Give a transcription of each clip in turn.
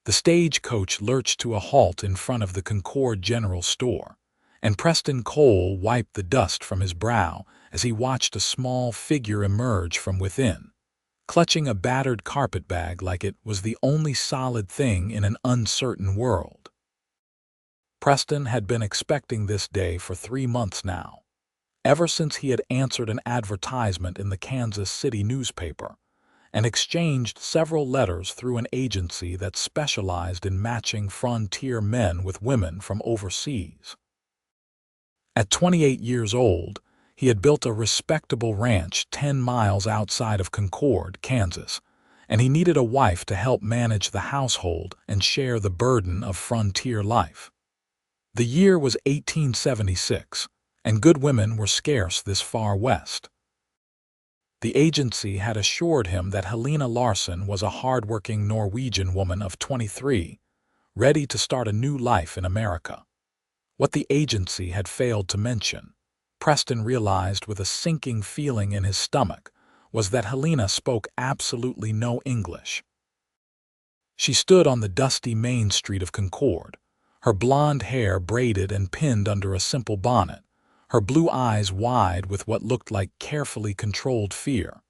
The stagecoach lurched to a halt in front of the Concord General Store, and Preston Cole wiped the dust from his brow as he watched a small figure emerge from within, clutching a battered carpetbag like it was the only solid thing in an uncertain world. Preston had been expecting this day for 3 months now, ever since he had answered an advertisement in the Kansas City newspaper and exchanged several letters through an agency that specialized in matching frontier men with women from overseas. At 28 years old, he had built a respectable ranch 10 miles outside of Concord, Kansas, and he needed a wife to help manage the household and share the burden of frontier life. The year was 1876, and good women were scarce this far west. The agency had assured him that Helena Larson was a hard-working Norwegian woman of 23, ready to start a new life in America. What the agency had failed to mention, Preston realized with a sinking feeling in his stomach, was that Helena spoke absolutely no English. She stood on the dusty main street of Concord, her blonde hair braided and pinned under a simple bonnet, her blue eyes wide with what looked like carefully controlled fear.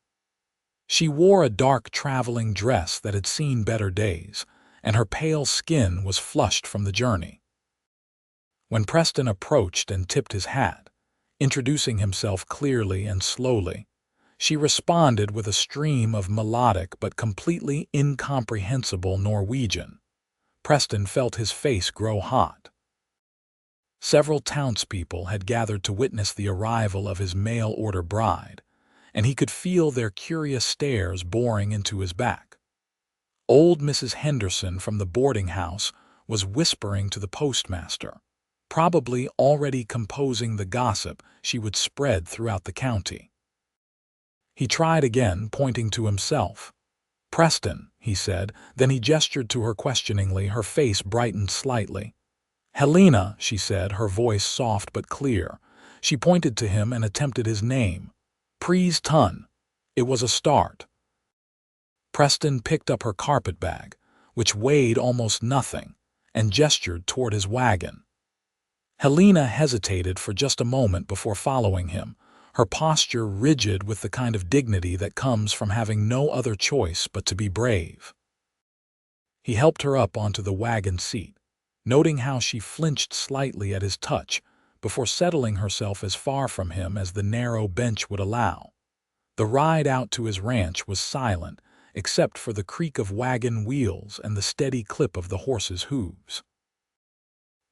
She wore a dark traveling dress that had seen better days, and her pale skin was flushed from the journey. When Preston approached and tipped his hat, introducing himself clearly and slowly, she responded with a stream of melodic but completely incomprehensible Norwegian. Preston felt his face grow hot. Several townspeople had gathered to witness the arrival of his mail-order bride, and he could feel their curious stares boring into his back. Old Mrs. Henderson from the boarding house was whispering to the postmaster, probably already composing the gossip she would spread throughout the county. He tried again, pointing to himself. "Preston," he said, then he gestured to her questioningly. Her face brightened slightly. "Helena," she said, her voice soft but clear. She pointed to him and attempted his name. "Pries Ton." It was a start. Preston picked up her carpetbag, which weighed almost nothing, and gestured toward his wagon. Helena hesitated for just a moment before following him, her posture rigid with the kind of dignity that comes from having no other choice but to be brave. He helped her up onto the wagon seat, noting how she flinched slightly at his touch before settling herself as far from him as the narrow bench would allow. The ride out to his ranch was silent, except for the creak of wagon wheels and the steady clip of the horses' hooves.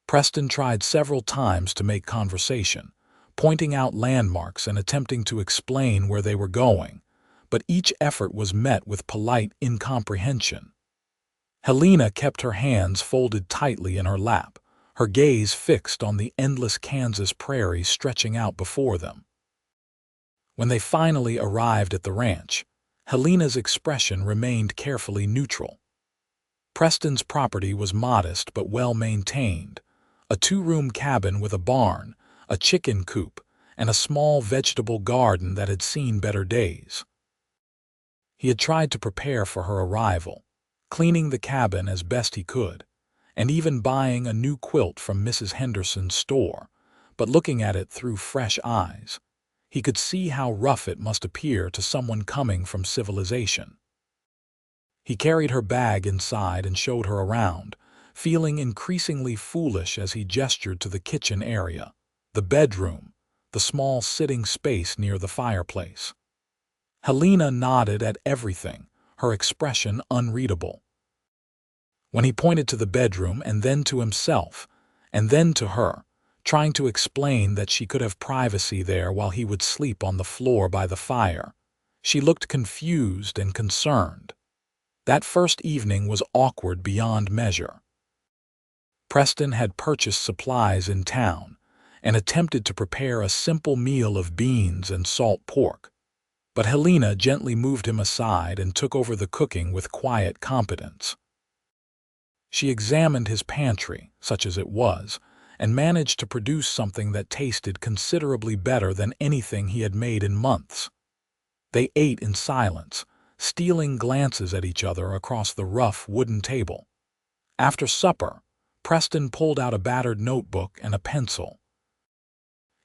Preston tried several times to make conversation, pointing out landmarks and attempting to explain where they were going, but each effort was met with polite incomprehension. Helena kept her hands folded tightly in her lap, her gaze fixed on the endless Kansas prairie stretching out before them. When they finally arrived at the ranch, Helena's expression remained carefully neutral. Preston's property was modest but well-maintained, a 2-room cabin with a barn, a chicken coop, and a small vegetable garden that had seen better days. He had tried to prepare for her arrival, cleaning the cabin as best he could, and even buying a new quilt from Mrs. Henderson's store, but looking at it through fresh eyes, he could see how rough it must appear to someone coming from civilization. He carried her bag inside and showed her around, feeling increasingly foolish as he gestured to the kitchen area, the bedroom, the small sitting space near the fireplace. Helena nodded at everything, her expression unreadable. When he pointed to the bedroom and then to himself, and then to her, trying to explain that she could have privacy there while he would sleep on the floor by the fire, she looked confused and concerned. That first evening was awkward beyond measure. Preston had purchased supplies in town and attempted to prepare a simple meal of beans and salt pork, but Helena gently moved him aside and took over the cooking with quiet competence. She examined his pantry, such as it was, and managed to produce something that tasted considerably better than anything he had made in months. They ate in silence, stealing glances at each other across the rough wooden table. After supper, Preston pulled out a battered notebook and a pencil.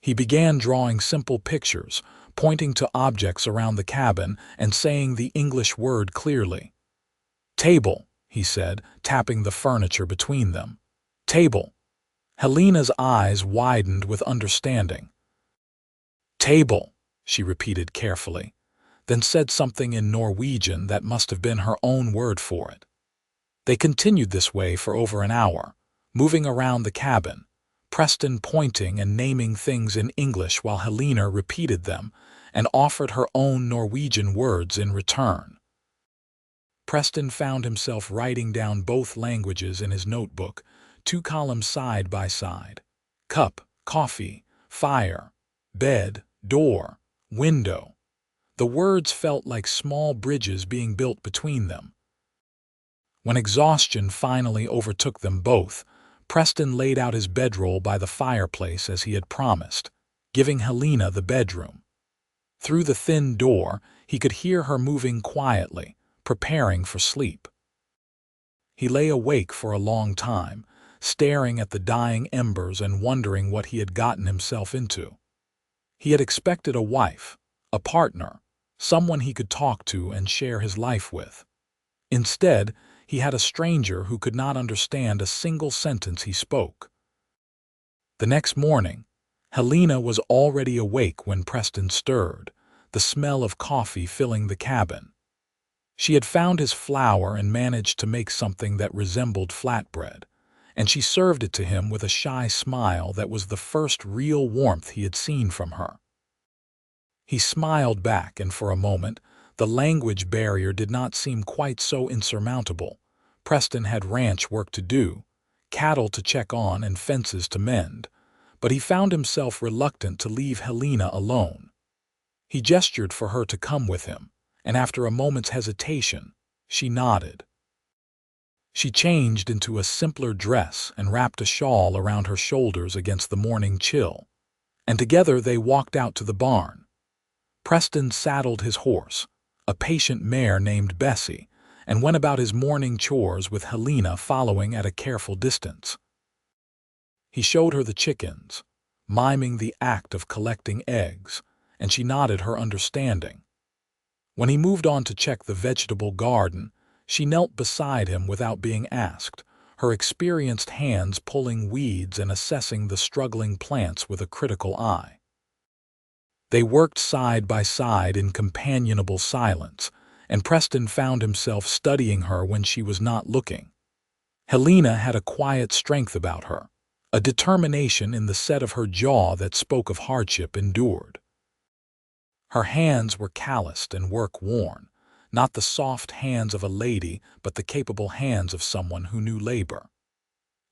He began drawing simple pictures, pointing to objects around the cabin and saying the English word clearly. "Table," he said, tapping the furniture between them. "Table." Helena's eyes widened with understanding. "Table," she repeated carefully, then said something in Norwegian that must have been her own word for it. They continued this way for over an hour, moving around the cabin, Preston pointing and naming things in English while Helena repeated them and offered her own Norwegian words in return. Preston found himself writing down both languages in his notebook, 2 columns side by side. Cup, coffee, fire, bed, door, window. The words felt like small bridges being built between them. When exhaustion finally overtook them both, Preston laid out his bedroll by the fireplace as he had promised, giving Helena the bedroom. Through the thin door, he could hear her moving quietly, preparing for sleep. He lay awake for a long time, staring at the dying embers and wondering what he had gotten himself into. He had expected a wife, a partner, someone he could talk to and share his life with. Instead, he had a stranger who could not understand a single sentence he spoke. The next morning, Helena was already awake when Preston stirred, the smell of coffee filling the cabin. She had found his flour and managed to make something that resembled flatbread, and she served it to him with a shy smile that was the first real warmth he had seen from her. He smiled back, and for a moment, the language barrier did not seem quite so insurmountable. Preston had ranch work to do, cattle to check on and fences to mend, but he found himself reluctant to leave Helena alone. He gestured for her to come with him, and after a moment's hesitation, she nodded. She changed into a simpler dress and wrapped a shawl around her shoulders against the morning chill, and together they walked out to the barn. Preston saddled his horse, a patient mare named Bessie, and went about his morning chores with Helena following at a careful distance. He showed her the chickens, miming the act of collecting eggs, and she nodded her understanding. When he moved on to check the vegetable garden, she knelt beside him without being asked, her experienced hands pulling weeds and assessing the struggling plants with a critical eye. They worked side by side in companionable silence, and Preston found himself studying her when she was not looking. Helena had a quiet strength about her, a determination in the set of her jaw that spoke of hardship endured. Her hands were calloused and work-worn, not the soft hands of a lady, but the capable hands of someone who knew labor.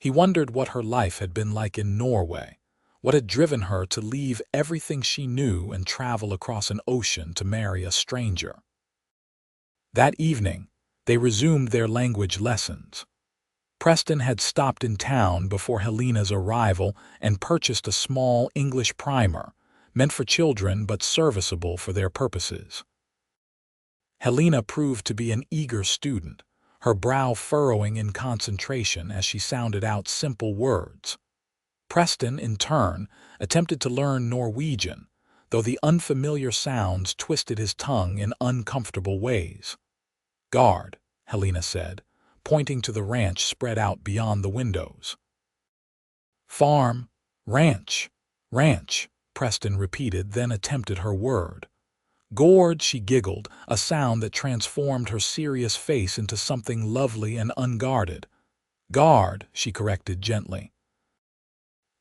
He wondered what her life had been like in Norway, what had driven her to leave everything she knew and travel across an ocean to marry a stranger. That evening, they resumed their language lessons. Preston had stopped in town before Helena's arrival and purchased a small English primer, meant for children but serviceable for their purposes. Helena proved to be an eager student, her brow furrowing in concentration as she sounded out simple words. Preston, in turn, attempted to learn Norwegian, though the unfamiliar sounds twisted his tongue in uncomfortable ways. "Guard," Helena said, pointing to the ranch spread out beyond the windows. "Farm, ranch, ranch," Preston repeated, then attempted her word. "Gourd," she giggled, a sound that transformed her serious face into something lovely and unguarded. "Guard," she corrected gently.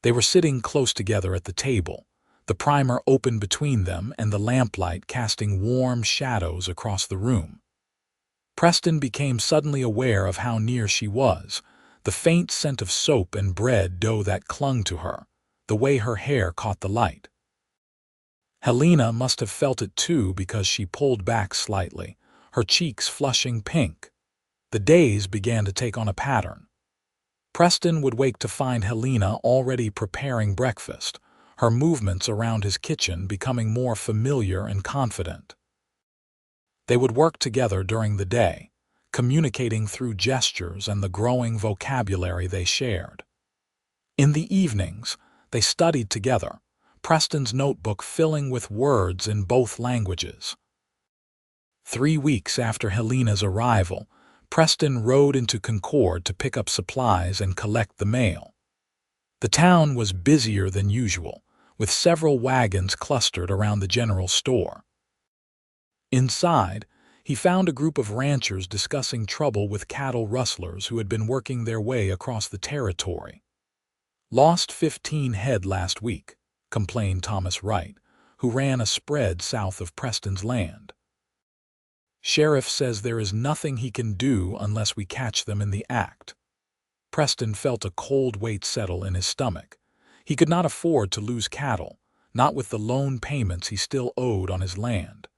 They were sitting close together at the table, the primer open between them and the lamplight casting warm shadows across the room. Preston became suddenly aware of how near she was, the faint scent of soap and bread dough that clung to her, the way her hair caught the light. Helena must have felt it too because she pulled back slightly, her cheeks flushing pink. The days began to take on a pattern. Preston would wake to find Helena already preparing breakfast, her movements around his kitchen becoming more familiar and confident. They would work together during the day, communicating through gestures and the growing vocabulary they shared. In the evenings, they studied together, Preston's notebook filling with words in both languages. 3 weeks after Helena's arrival, Preston rode into Concord to pick up supplies and collect the mail. The town was busier than usual, with several wagons clustered around the general store. Inside, he found a group of ranchers discussing trouble with cattle rustlers who had been working their way across the territory. "Lost 15 head last week," complained Thomas Wright, who ran a spread south of Preston's land. "Sheriff says there is nothing he can do unless we catch them in the act." Preston felt a cold weight settle in his stomach. He could not afford to lose cattle, not with the loan payments he still owed on his land.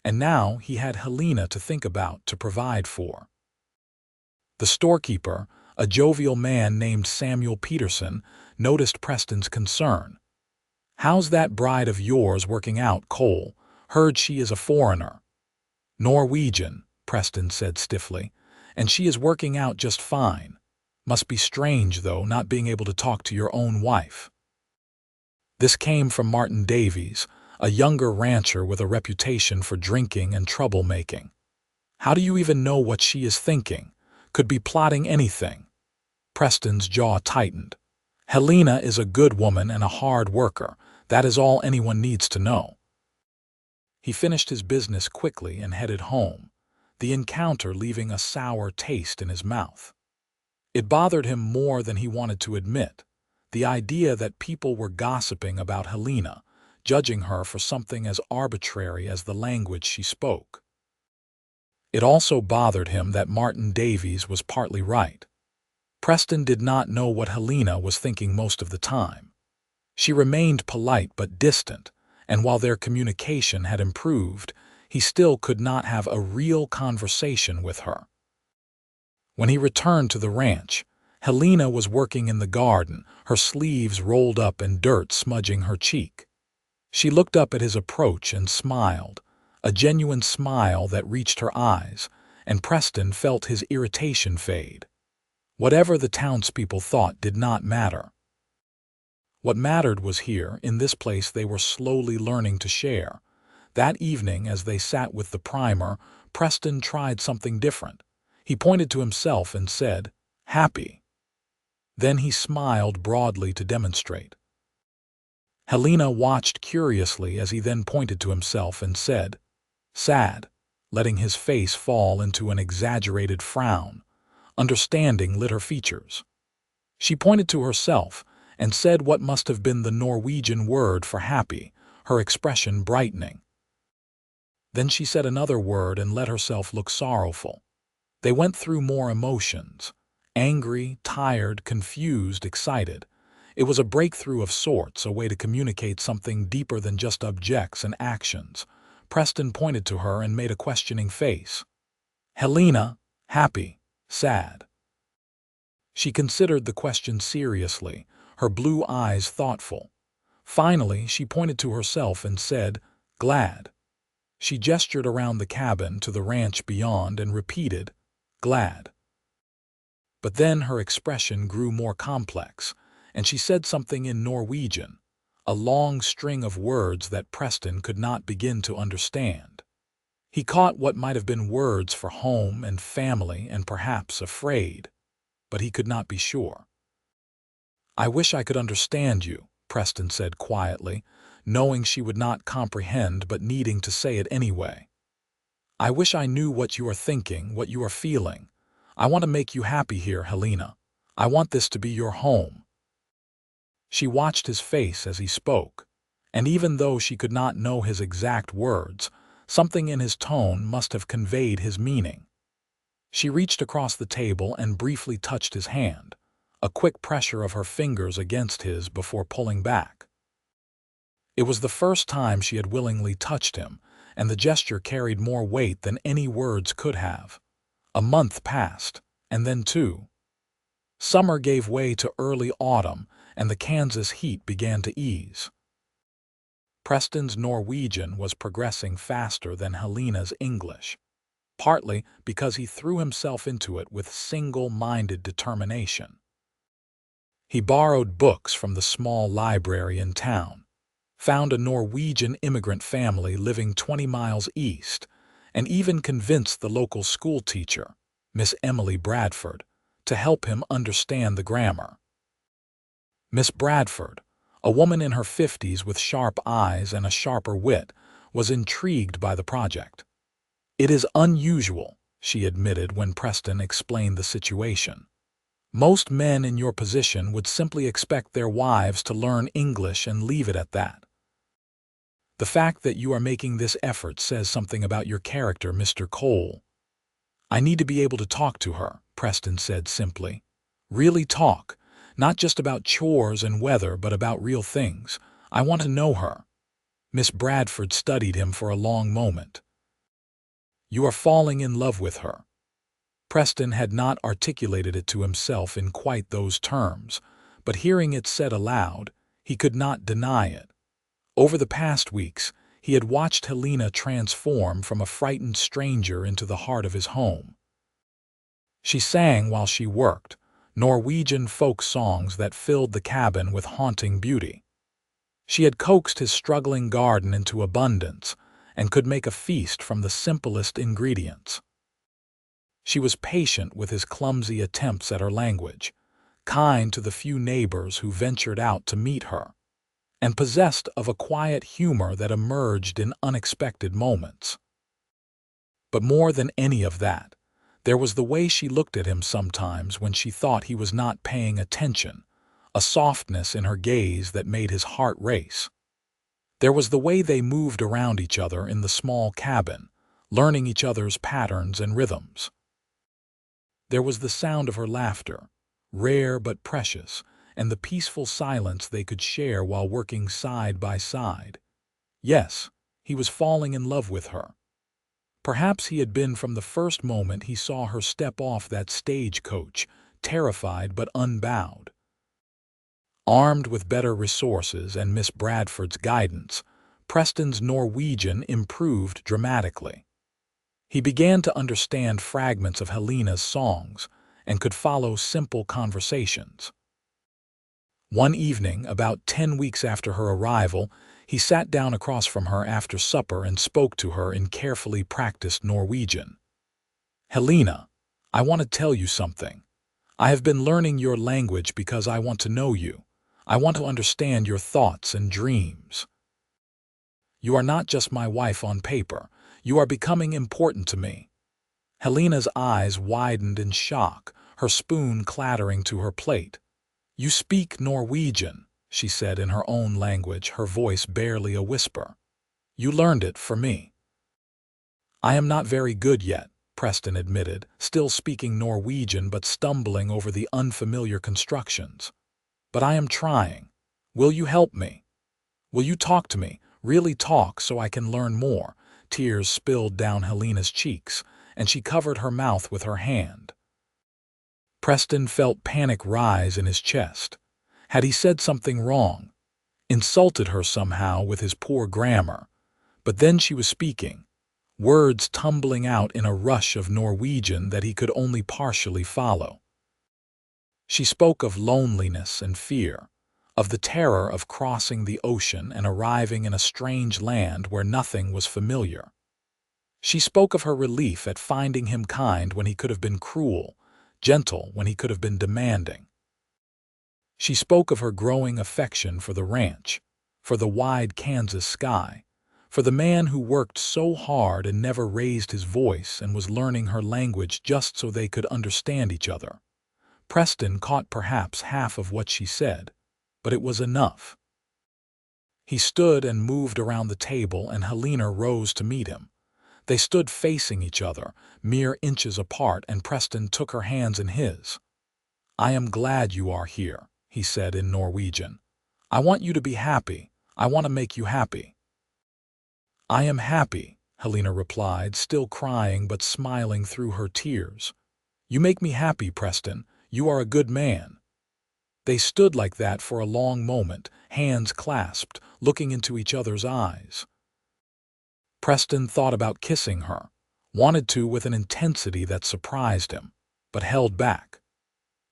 And now he had Helena to think about, to provide for. The storekeeper, a jovial man named Samuel Peterson, noticed Preston's concern. "How's that bride of yours working out, Cole? Heard she is a foreigner." "Norwegian," Preston said stiffly, "and she is working out just fine. Must be strange, though, not being able to talk to your own wife." This came from Martin Davies, a younger rancher with a reputation for drinking and troublemaking. "How do you even know what she is thinking? Could be plotting anything." Preston's jaw tightened. "Helena is a good woman and a hard worker. That is all anyone needs to know." He finished his business quickly and headed home, the encounter leaving a sour taste in his mouth. It bothered him more than he wanted to admit, the idea that people were gossiping about Helena, judging her for something as arbitrary as the language she spoke. It also bothered him that Martin Davies was partly right. Preston did not know what Helena was thinking most of the time. She remained polite but distant, and while their communication had improved, he still could not have a real conversation with her. When he returned to the ranch, Helena was working in the garden, her sleeves rolled up and dirt smudging her cheek. She looked up at his approach and smiled, a genuine smile that reached her eyes, and Preston felt his irritation fade. Whatever the townspeople thought did not matter. What mattered was here, in this place they were slowly learning to share. That evening, as they sat with the primer, Preston tried something different. He pointed to himself and said, "Happy." Then he smiled broadly to demonstrate. Helena watched curiously as he then pointed to himself and said, "Sad," letting his face fall into an exaggerated frown. Understanding lit her features. She pointed to herself and said what must have been the Norwegian word for happy, her expression brightening. Then she said another word and let herself look sorrowful. They went through more emotions: angry, tired, confused, excited. It was a breakthrough of sorts, a way to communicate something deeper than just objects and actions. Preston pointed to her and made a questioning face. "Helena, happy, sad?" She considered the question seriously, her blue eyes thoughtful. Finally, she pointed to herself and said, "Glad." She gestured around the cabin to the ranch beyond and repeated, "Glad." But then her expression grew more complex, and she said something in Norwegian, a long string of words that Preston could not begin to understand. He caught what might have been words for home and family and perhaps afraid, but he could not be sure. "I wish I could understand you," Preston said quietly, knowing she would not comprehend but needing to say it anyway. "I wish I knew what you are thinking, what you are feeling. I want to make you happy here, Helena. I want this to be your home." She watched his face as he spoke, and even though she could not know his exact words, something in his tone must have conveyed his meaning. She reached across the table and briefly touched his hand, a quick pressure of her fingers against his before pulling back. It was the first time she had willingly touched him, and the gesture carried more weight than any words could have. A month passed, and then two. Summer gave way to early autumn, and the Kansas heat began to ease. Preston's Norwegian was progressing faster than Helena's English. partly because he threw himself into it with single-minded determination. He borrowed books from the small library in town, found a Norwegian immigrant family living 20 miles east, and even convinced the local school teacher, Miss Emily Bradford, to help him understand the grammar. Miss Bradford, a woman in her 50s with sharp eyes and a sharper wit, was intrigued by the project. "It is unusual," she admitted when Preston explained the situation. "Most men in your position would simply expect their wives to learn English and leave it at that. The fact that you are making this effort says something about your character, Mr. Cole." "I need to be able to talk to her," Preston said simply. "Really talk, not just about chores and weather, but about real things. I want to know her." Miss Bradford studied him for a long moment. "You are falling in love with her." Preston had not articulated it to himself in quite those terms, but hearing it said aloud, he could not deny it. Over the past weeks, he had watched Helena transform from a frightened stranger into the heart of his home. She sang while she worked, Norwegian folk songs that filled the cabin with haunting beauty. She had coaxed his struggling garden into abundance and could make a feast from the simplest ingredients. She was patient with his clumsy attempts at her language, kind to the few neighbors who ventured out to meet her, and possessed of a quiet humor that emerged in unexpected moments. But more than any of that, there was the way she looked at him sometimes when she thought he was not paying attention, a softness in her gaze that made his heart race. There was the way they moved around each other in the small cabin, learning each other's patterns and rhythms. There was the sound of her laughter, rare but precious, and the peaceful silence they could share while working side by side. Yes, he was falling in love with her. Perhaps he had been from the first moment he saw her step off that stagecoach, terrified but unbowed. Armed with better resources and Miss Bradford's guidance, Preston's Norwegian improved dramatically. He began to understand fragments of Helena's songs and could follow simple conversations. One evening, about 10 weeks after her arrival, he sat down across from her after supper and spoke to her in carefully practiced Norwegian. "Helena, I want to tell you something. I have been learning your language because I want to know you. I want to understand your thoughts and dreams. You are not just my wife on paper. You are becoming important to me." Helena's eyes widened in shock, her spoon clattering to her plate. "You speak Norwegian," she said in her own language, her voice barely a whisper. "You learned it for me." "I am not very good yet," Preston admitted, still speaking Norwegian but stumbling over the unfamiliar constructions. "But I am trying. Will you help me? Will you talk to me, really talk, so I can learn more?" Tears spilled down Helena's cheeks, and she covered her mouth with her hand. Preston felt panic rise in his chest. Had he said something wrong? Insulted her somehow with his poor grammar? But then she was speaking, words tumbling out in a rush of Norwegian that he could only partially follow. She spoke of loneliness and fear, of the terror of crossing the ocean and arriving in a strange land where nothing was familiar. She spoke of her relief at finding him kind when he could have been cruel, gentle when he could have been demanding. She spoke of her growing affection for the ranch, for the wide Kansas sky, for the man who worked so hard and never raised his voice and was learning her language just so they could understand each other. Preston caught perhaps half of what she said, but it was enough. He stood and moved around the table, and Helena rose to meet him. They stood facing each other, mere inches apart, and Preston took her hands in his. "I am glad you are here," he said in Norwegian. "I want you to be happy. I want to make you happy." "I am happy," Helena replied, still crying but smiling through her tears. "You make me happy, Preston. You are a good man." They stood like that for a long moment, hands clasped, looking into each other's eyes. Preston thought about kissing her, wanted to with an intensity that surprised him, but held back.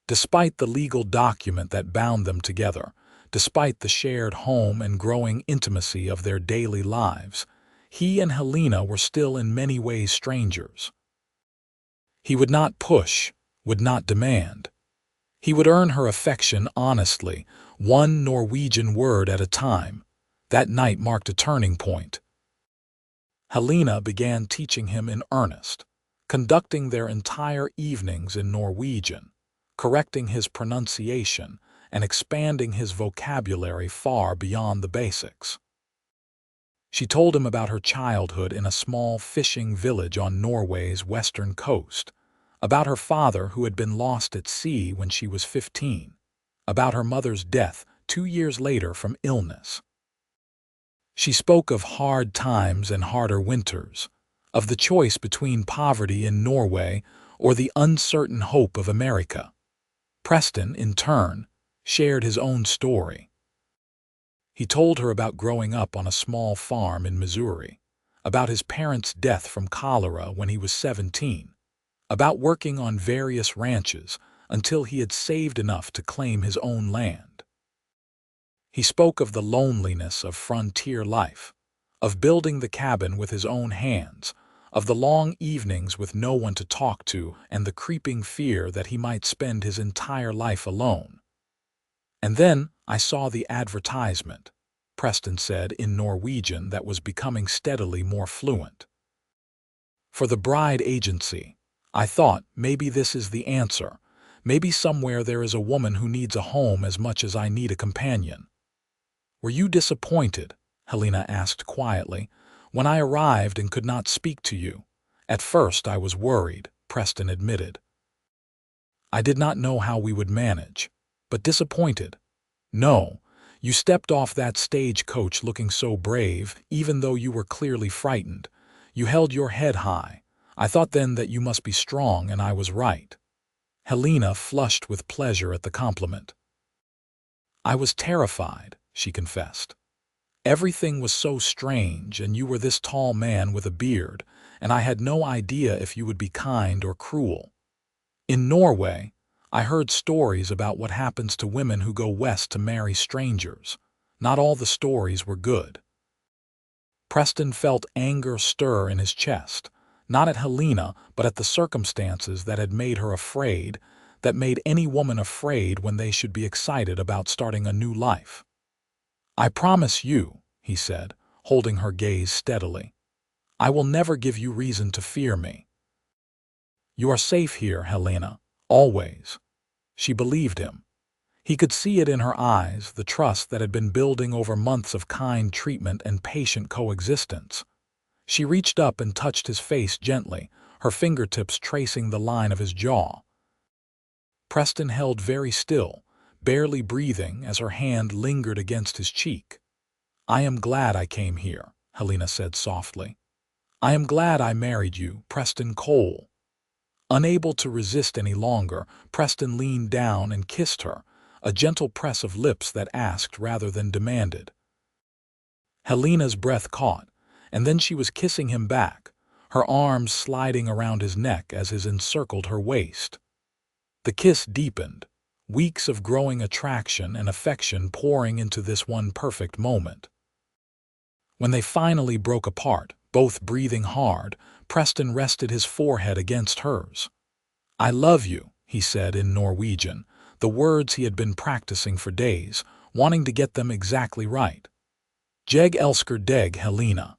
Despite the legal document that bound them together, despite the shared home and growing intimacy of their daily lives, he and Helena were still in many ways strangers. He would not push, would not demand. He would earn her affection honestly, one Norwegian word at a time. That night marked a turning point. Helena began teaching him in earnest, conducting their entire evenings in Norwegian, correcting his pronunciation and expanding his vocabulary far beyond the basics. She told him about her childhood in a small fishing village on Norway's western coast, about her father who had been lost at sea when she was 15, about her mother's death 2 years later from illness. She spoke of hard times and harder winters, of the choice between poverty in Norway or the uncertain hope of America. Preston, in turn, shared his own story. He told her about growing up on a small farm in Missouri, about his parents' death from cholera when he was 17, about working on various ranches until he had saved enough to claim his own land. He spoke of the loneliness of frontier life, of building the cabin with his own hands, of the long evenings with no one to talk to and the creeping fear that he might spend his entire life alone. "And then I saw the advertisement," Preston said in Norwegian that was becoming steadily more fluent. "For the bride agency. I thought, maybe this is the answer. Maybe somewhere there is a woman who needs a home as much as I need a companion." "Were you disappointed?" Helena asked quietly, "when I arrived and could not speak to you?" "At first I was worried," Preston admitted. "I did not know how we would manage. But disappointed? No. You stepped off that stagecoach looking so brave, even though you were clearly frightened. You held your head high. I thought then that you must be strong, and I was right." Helena flushed with pleasure at the compliment. "I was terrified," she confessed. "Everything was so strange, and you were this tall man with a beard, and I had no idea if you would be kind or cruel. In Norway, I heard stories about what happens to women who go west to marry strangers. Not all the stories were good." Preston felt anger stir in his chest, not at Helena, but at the circumstances that had made her afraid, that made any woman afraid when they should be excited about starting a new life. "I promise you," he said, holding her gaze steadily, "I will never give you reason to fear me. You are safe here, Helena, always." She believed him. He could see it in her eyes, the trust that had been building over months of kind treatment and patient coexistence. She reached up and touched his face gently, her fingertips tracing the line of his jaw. Preston held very still, barely breathing as her hand lingered against his cheek. "I am glad I came here," Helena said softly. "I am glad I married you, Preston Cole." Unable to resist any longer, Preston leaned down and kissed her, a gentle press of lips that asked rather than demanded. Helena's breath caught, and then she was kissing him back, her arms sliding around his neck as his encircled her waist. The kiss deepened, weeks of growing attraction and affection pouring into this one perfect moment. When they finally broke apart, both breathing hard, Preston rested his forehead against hers. "I love you," he said in Norwegian, the words he had been practicing for days, wanting to get them exactly right. "Jeg elsker deg, Helena."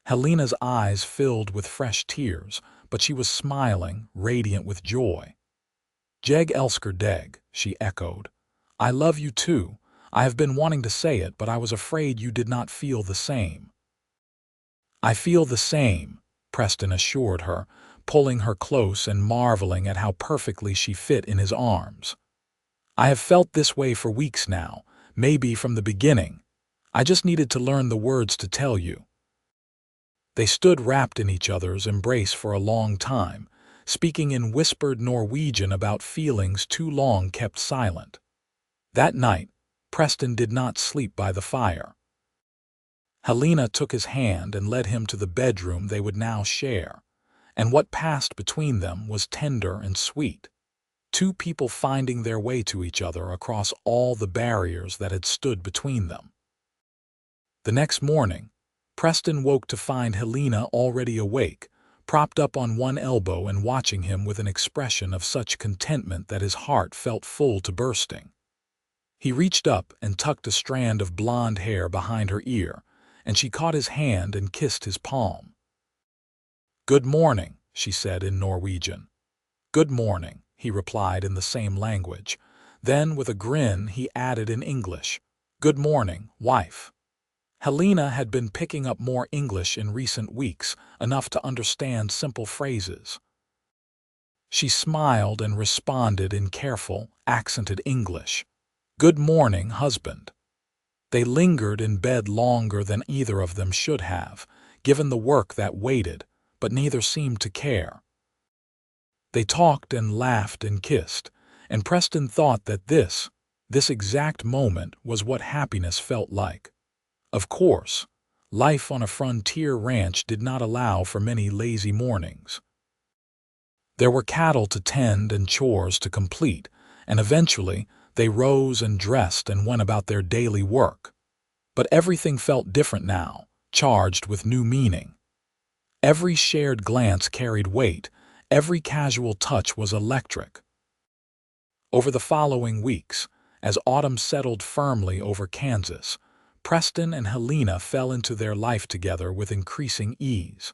Helena's eyes filled with fresh tears, but she was smiling, radiant with joy. "Jeg elsker deg," she echoed. "I love you too. I have been wanting to say it, but I was afraid you did not feel the same." "I feel the same," Preston assured her, pulling her close and marveling at how perfectly she fit in his arms. "I have felt this way for weeks now, maybe from the beginning. I just needed to learn the words to tell you." They stood wrapped in each other's embrace for a long time, speaking in whispered Norwegian about feelings too long kept silent. That night, Preston did not sleep by the fire. Helena took his hand and led him to the bedroom they would now share, and what passed between them was tender and sweet. Two people finding their way to each other across all the barriers that had stood between them. The next morning, Preston woke to find Helena already awake, propped up on one elbow and watching him with an expression of such contentment that his heart felt full to bursting. He reached up and tucked a strand of blonde hair behind her ear, and she caught his hand and kissed his palm. "Good morning," she said in Norwegian. "Good morning," he replied in the same language. Then, with a grin, he added in English, "Good morning, wife." Helena had been picking up more English in recent weeks, enough to understand simple phrases. She smiled and responded in careful, accented English. "Good morning, husband." They lingered in bed longer than either of them should have, given the work that waited, but neither seemed to care. They talked and laughed and kissed, and Preston thought that this exact moment was what happiness felt like. Of course, life on a frontier ranch did not allow for many lazy mornings. There were cattle to tend and chores to complete, and eventually they rose and dressed and went about their daily work. But everything felt different now, charged with new meaning. Every shared glance carried weight, every casual touch was electric. Over the following weeks, as autumn settled firmly over Kansas, Preston and Helena fell into their life together with increasing ease.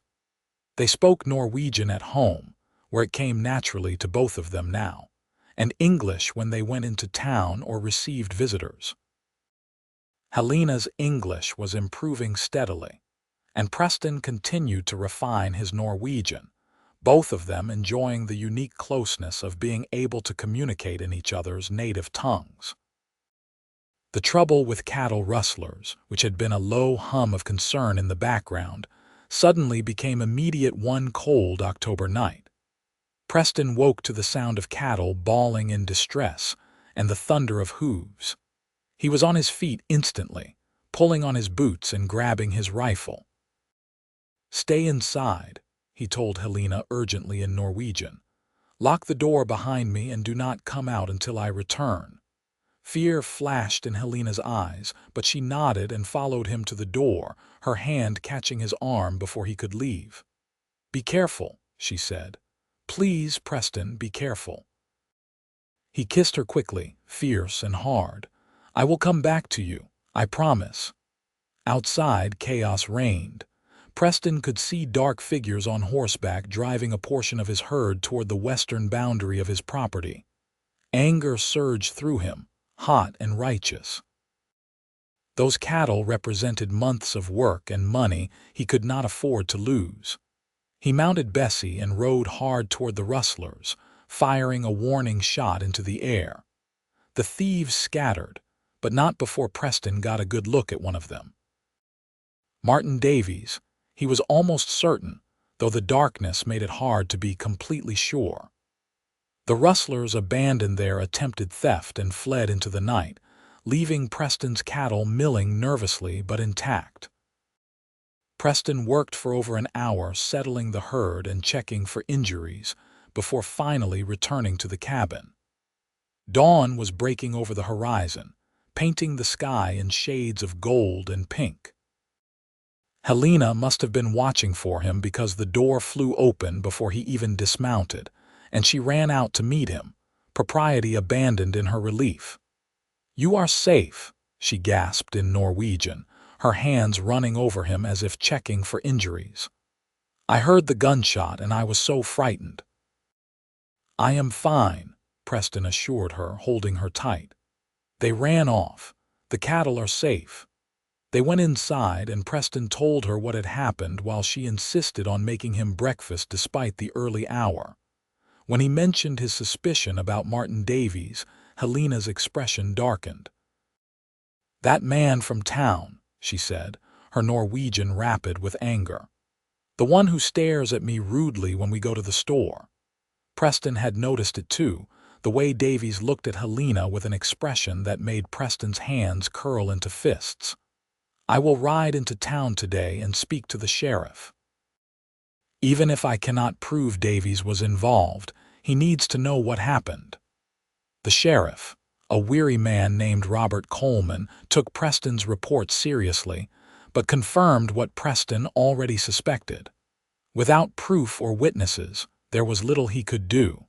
They spoke Norwegian at home, where it came naturally to both of them now, and English when they went into town or received visitors. Helena's English was improving steadily, and Preston continued to refine his Norwegian, both of them enjoying the unique closeness of being able to communicate in each other's native tongues. The trouble with cattle rustlers, which had been a low hum of concern in the background, suddenly became immediate one cold October night. Preston woke to the sound of cattle bawling in distress and the thunder of hooves. He was on his feet instantly, pulling on his boots and grabbing his rifle. "Stay inside," he told Helena urgently in Norwegian. "Lock the door behind me and do not come out until I return." Fear flashed in Helena's eyes, but she nodded and followed him to the door, her hand catching his arm before he could leave. "Be careful," she said. "Please, Preston, be careful." He kissed her quickly, fierce and hard. "I will come back to you, I promise." Outside, chaos reigned. Preston could see dark figures on horseback driving a portion of his herd toward the western boundary of his property. Anger surged through him, hot and righteous. Those cattle represented months of work and money he could not afford to lose. He mounted Bessie and rode hard toward the rustlers, firing a warning shot into the air. The thieves scattered, but not before Preston got a good look at one of them. Martin Davies, he was almost certain, though the darkness made it hard to be completely sure. The rustlers abandoned their attempted theft and fled into the night, leaving Preston's cattle milling nervously but intact. Preston worked for over an hour settling the herd and checking for injuries before finally returning to the cabin. Dawn was breaking over the horizon, painting the sky in shades of gold and pink. Helena must have been watching for him because the door flew open before he even dismounted, and she ran out to meet him, propriety abandoned in her relief. "You are safe," she gasped in Norwegian, her hands running over him as if checking for injuries. "I heard the gunshot and I was so frightened." "I am fine," Preston assured her, holding her tight. "They ran off. The cattle are safe." They went inside and Preston told her what had happened while she insisted on making him breakfast despite the early hour. When he mentioned his suspicion about Martin Davies, Helena's expression darkened. "That man from town," she said, her Norwegian rapid with anger. "The one who stares at me rudely when we go to the store." Preston had noticed it too, the way Davies looked at Helena with an expression that made Preston's hands curl into fists. I will ride into town today and speak to the sheriff. Even if I cannot prove Davies was involved, he needs to know what happened. The sheriff, a weary man named Robert Coleman, took Preston's report seriously, but confirmed what Preston already suspected. Without proof or witnesses, there was little he could do.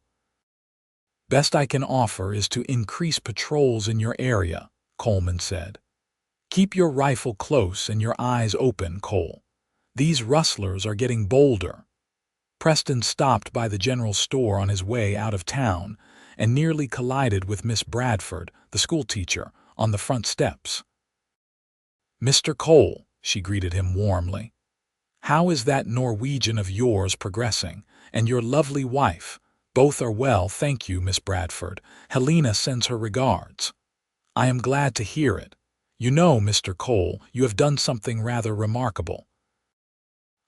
Best I can offer is to increase patrols in your area, Coleman said. Keep your rifle close and your eyes open, Cole. These rustlers are getting bolder. Preston stopped by the general store on his way out of town and nearly collided with Miss Bradford, the schoolteacher, on the front steps. Mr. Cole, she greeted him warmly. How is that Norwegian of yours progressing, and your lovely wife? Both are well, thank you, Miss Bradford. Helena sends her regards. I am glad to hear it. You know, Mr. Cole, you have done something rather remarkable.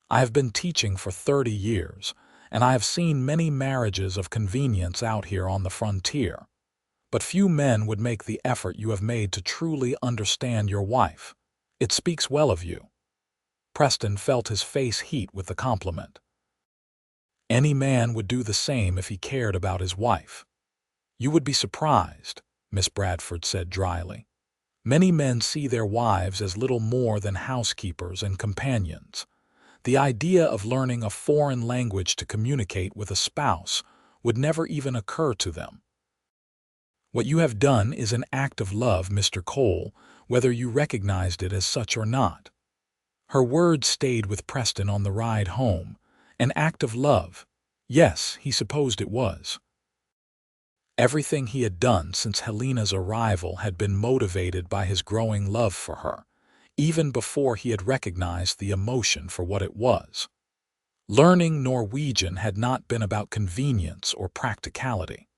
I have been teaching for 30 years, and I have seen many marriages of convenience out here on the frontier. But few men would make the effort you have made to truly understand your wife. It speaks well of you. Preston felt his face heat with the compliment. Any man would do the same if he cared about his wife. You would be surprised, Miss Bradford said dryly. Many men see their wives as little more than housekeepers and companions. The idea of learning a foreign language to communicate with a spouse would never even occur to them. What you have done is an act of love, Mr. Cole, whether you recognized it as such or not. Her words stayed with Preston on the ride home. An act of love. Yes, he supposed it was. Everything he had done since Helena's arrival had been motivated by his growing love for her, even before he had recognized the emotion for what it was. Learning Norwegian had not been about convenience or practicality.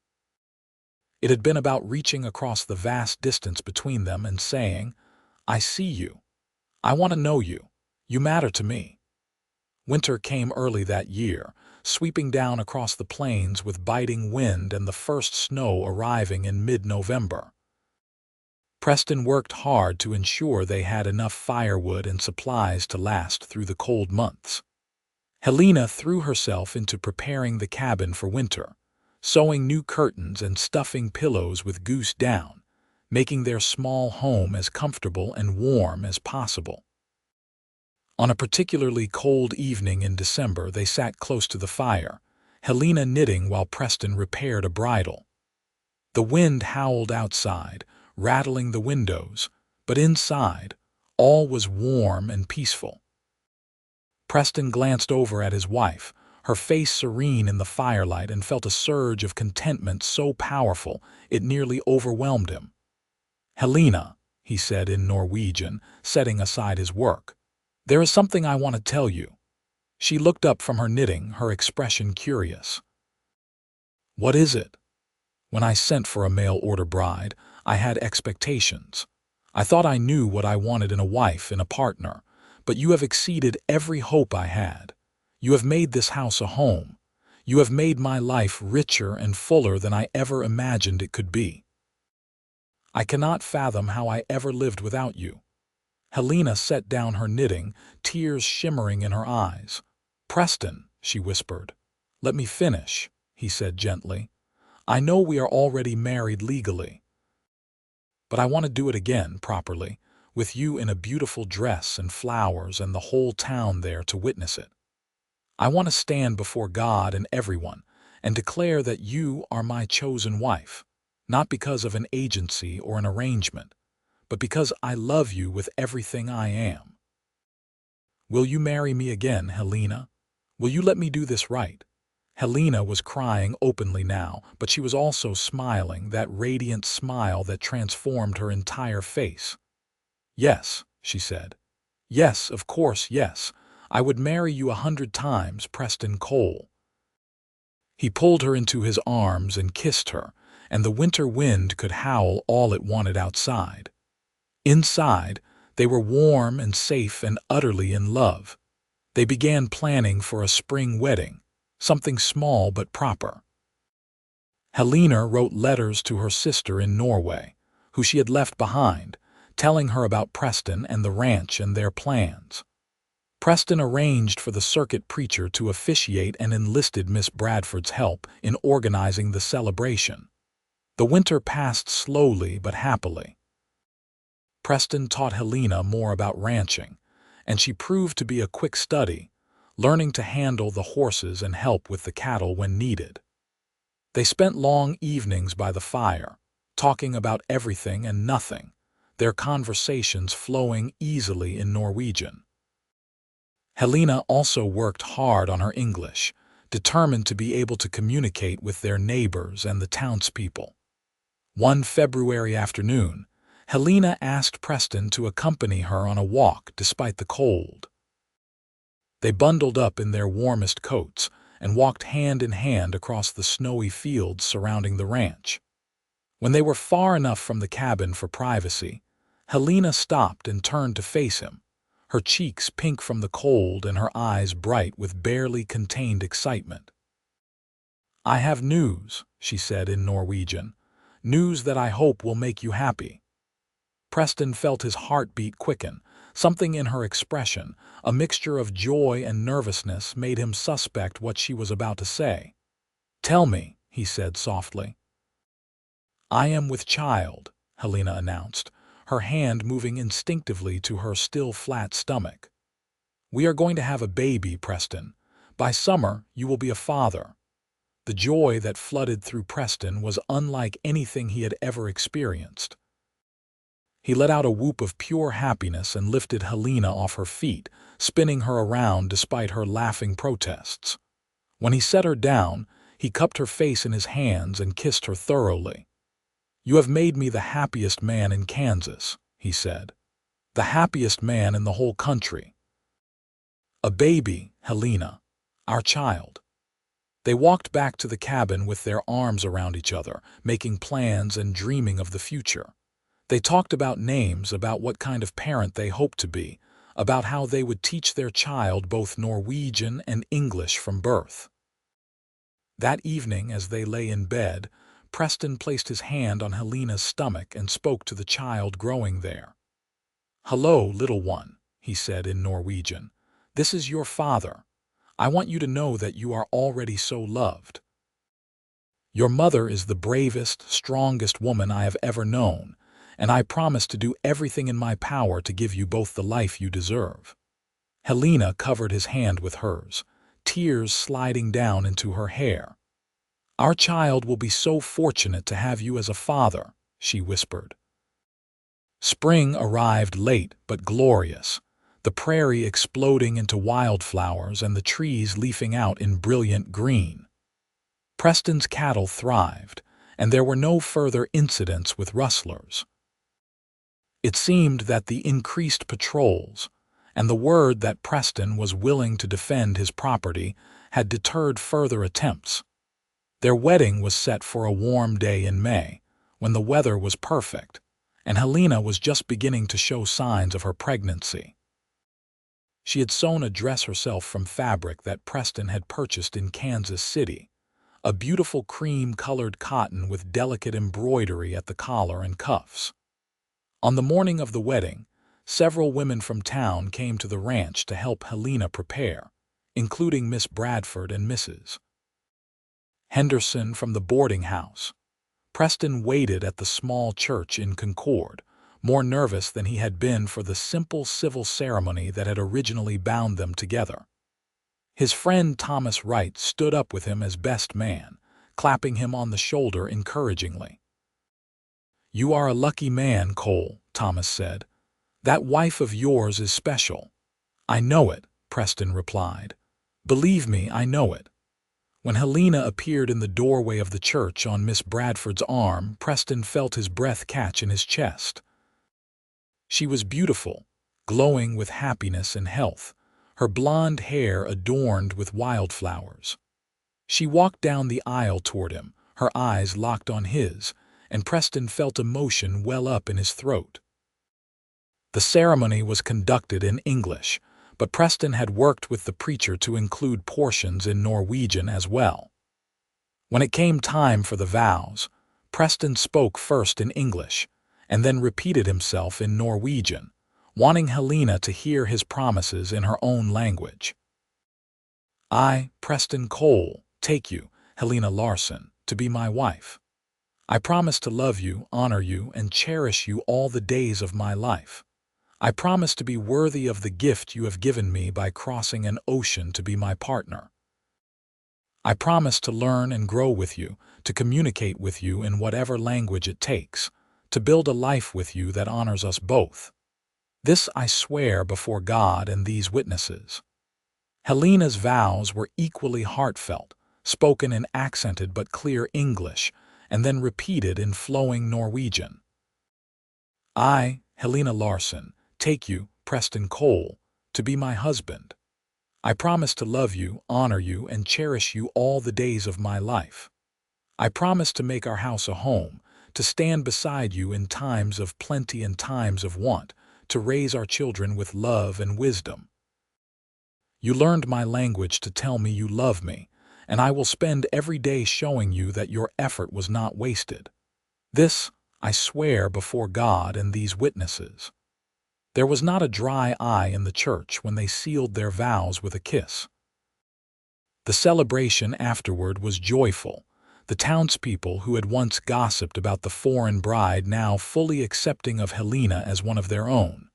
It had been about reaching across the vast distance between them and saying, I see you. I want to know you. You matter to me. Winter came early that year, sweeping down across the plains with biting wind and the first snow arriving in mid-November. Preston worked hard to ensure they had enough firewood and supplies to last through the cold months. Helena threw herself into preparing the cabin for winter, sewing new curtains and stuffing pillows with goose down, making their small home as comfortable and warm as possible. On a particularly cold evening in December, they sat close to the fire, Helena knitting while Preston repaired a bridle. The wind howled outside, rattling the windows, but inside, all was warm and peaceful. Preston glanced over at his wife, her face serene in the firelight, and felt a surge of contentment so powerful it nearly overwhelmed him. Helena, he said in Norwegian, setting aside his work, there is something I want to tell you. She looked up from her knitting, her expression curious. What is it? When I sent for a mail-order bride, I had expectations. I thought I knew what I wanted in a wife, in a partner, but you have exceeded every hope I had. You have made this house a home. You have made my life richer and fuller than I ever imagined it could be. I cannot fathom how I ever lived without you. Helena set down her knitting, tears shimmering in her eyes. Preston, she whispered. Let me finish, he said gently. I know we are already married legally, but I want to do it again properly, with you in a beautiful dress and flowers and the whole town there to witness it. I want to stand before God and everyone and declare that you are my chosen wife, not because of an agency or an arrangement, but because I love you with everything I am. Will you marry me again, Helena? Will you let me do this right? Helena was crying openly now, but she was also smiling, that radiant smile that transformed her entire face. Yes, she said. Yes, of course, yes. I would marry you 100 times, Preston Cole. He pulled her into his arms and kissed her, and the winter wind could howl all it wanted outside. Inside, they were warm and safe and utterly in love. They began planning for a spring wedding, something small but proper. Helena wrote letters to her sister in Norway, who she had left behind, telling her about Preston and the ranch and their plans. Preston arranged for the circuit preacher to officiate and enlisted Miss Bradford's help in organizing the celebration. The winter passed slowly but happily. Preston taught Helena more about ranching, and she proved to be a quick study, learning to handle the horses and help with the cattle when needed. They spent long evenings by the fire, talking about everything and nothing, their conversations flowing easily in Norwegian. Helena also worked hard on her English, determined to be able to communicate with their neighbors and the townspeople. One February afternoon, Helena asked Preston to accompany her on a walk despite the cold. They bundled up in their warmest coats and walked hand in hand across the snowy fields surrounding the ranch. When they were far enough from the cabin for privacy, Helena stopped and turned to face him, her cheeks pink from the cold and her eyes bright with barely contained excitement. "I have news," she said in Norwegian, "news that I hope will make you happy." Preston felt his heartbeat quicken. Something in her expression, a mixture of joy and nervousness, made him suspect what she was about to say. "Tell me," he said softly. "I am with child," Helena announced, her hand moving instinctively to her still flat stomach. "We are going to have a baby, Preston. By summer, you will be a father." The joy that flooded through Preston was unlike anything he had ever experienced. He let out a whoop of pure happiness and lifted Helena off her feet, spinning her around despite her laughing protests. When he set her down, he cupped her face in his hands and kissed her thoroughly. "You have made me the happiest man in Kansas," he said. "The happiest man in the whole country." "A baby, Helena. Our child." They walked back to the cabin with their arms around each other, making plans and dreaming of the future. They talked about names, about what kind of parent they hoped to be, about how they would teach their child both Norwegian and English from birth. That evening, as they lay in bed, Preston placed his hand on Helena's stomach and spoke to the child growing there. "Hello, little one," he said in Norwegian. "This is your father. I want you to know that you are already so loved. Your mother is the bravest, strongest woman I have ever known, and I promise to do everything in my power to give you both the life you deserve." Helena covered his hand with hers, tears sliding down into her hair. "Our child will be so fortunate to have you as a father," she whispered. Spring arrived late but glorious, the prairie exploding into wildflowers and the trees leafing out in brilliant green. Preston's cattle thrived, and there were no further incidents with rustlers. It seemed that the increased patrols and the word that Preston was willing to defend his property had deterred further attempts. Their wedding was set for a warm day in May, when the weather was perfect, and Helena was just beginning to show signs of her pregnancy. She had sewn a dress herself from fabric that Preston had purchased in Kansas City, a beautiful cream-colored cotton with delicate embroidery at the collar and cuffs. On the morning of the wedding, several women from town came to the ranch to help Helena prepare, including Miss Bradford and Mrs. Henderson from the boarding house. Preston waited at the small church in Concord, more nervous than he had been for the simple civil ceremony that had originally bound them together. His friend Thomas Wright stood up with him as best man, clapping him on the shoulder encouragingly. "You are a lucky man, Cole," Thomas said. "That wife of yours is special." "I know it," Preston replied. "Believe me, I know it." When Helena appeared in the doorway of the church on Miss Bradford's arm, Preston felt his breath catch in his chest. She was beautiful, glowing with happiness and health, her blonde hair adorned with wildflowers. She walked down the aisle toward him, her eyes locked on his, and Preston felt emotion well up in his throat. The ceremony was conducted in English, but Preston had worked with the preacher to include portions in Norwegian as well. When it came time for the vows, Preston spoke first in English, and then repeated himself in Norwegian, wanting Helena to hear his promises in her own language. I, Preston Cole, take you, Helena Larson, to be my wife. I promise to love you, honor you, and cherish you all the days of my life. I promise to be worthy of the gift you have given me by crossing an ocean to be my partner. I promise to learn and grow with you, to communicate with you in whatever language it takes, to build a life with you that honors us both. This I swear before God and these witnesses. Helena's vows were equally heartfelt, spoken in accented but clear English, and then repeated in flowing Norwegian. I, Helena Larson, take you, Preston Cole, to be my husband. I promise to love you, honor you, and cherish you all the days of my life. I promise to make our house a home, to stand beside you in times of plenty and times of want, to raise our children with love and wisdom. You learned my language to tell me you love me, and I will spend every day showing you that your effort was not wasted. This I swear before God and these witnesses. There was not a dry eye in the church when they sealed their vows with a kiss. The celebration afterward was joyful. The townspeople who had once gossiped about the foreign bride now fully accepting of Helena as one of their own.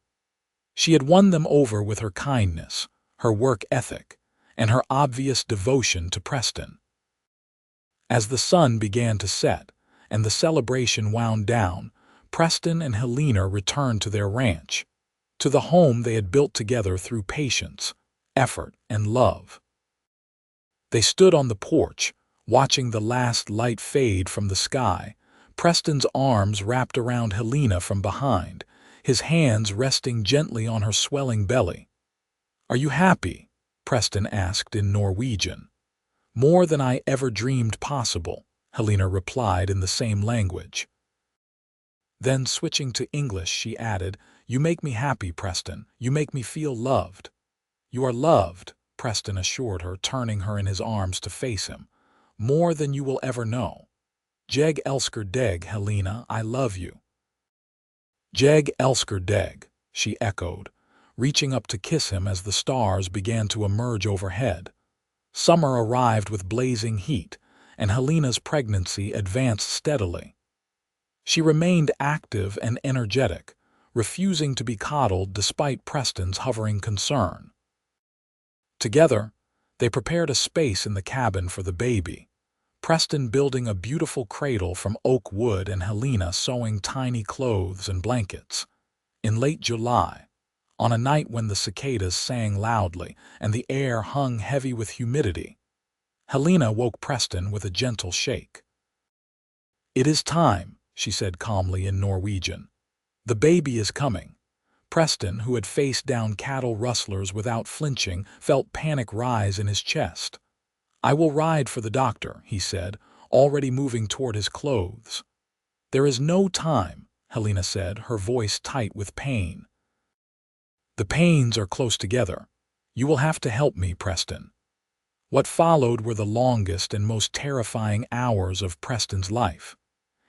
She had won them over with her kindness, her work ethic, and her obvious devotion to Preston. As the sun began to set and the celebration wound down, Preston and Helena returned to their ranch, to the home they had built together through patience, effort, and love. They stood on the porch, watching the last light fade from the sky, Preston's arms wrapped around Helena from behind, his hands resting gently on her swelling belly. "Are you happy?" Preston asked in Norwegian. "More than I ever dreamed possible," Helena replied in the same language. Then, switching to English, she added, "You make me happy, Preston. You make me feel loved." "You are loved," Preston assured her, turning her in his arms to face him. "More than you will ever know. Jeg elsker deg, Helena, I love you." "Jeg elsker deg," she echoed, reaching up to kiss him as the stars began to emerge overhead. Summer arrived with blazing heat, and Helena's pregnancy advanced steadily. She remained active and energetic, refusing to be coddled despite Preston's hovering concern. Together, they prepared a space in the cabin for the baby, Preston building a beautiful cradle from oak wood and Helena sewing tiny clothes and blankets. In late July, on a night when the cicadas sang loudly and the air hung heavy with humidity, Helena woke Preston with a gentle shake. "It is time," she said calmly in Norwegian. "The baby is coming." Preston, who had faced down cattle rustlers without flinching, felt panic rise in his chest. "I will ride for the doctor," he said, already moving toward his clothes. "There is no time," Helena said, her voice tight with pain. "The pains are close together. You will have to help me, Preston." What followed were the longest and most terrifying hours of Preston's life.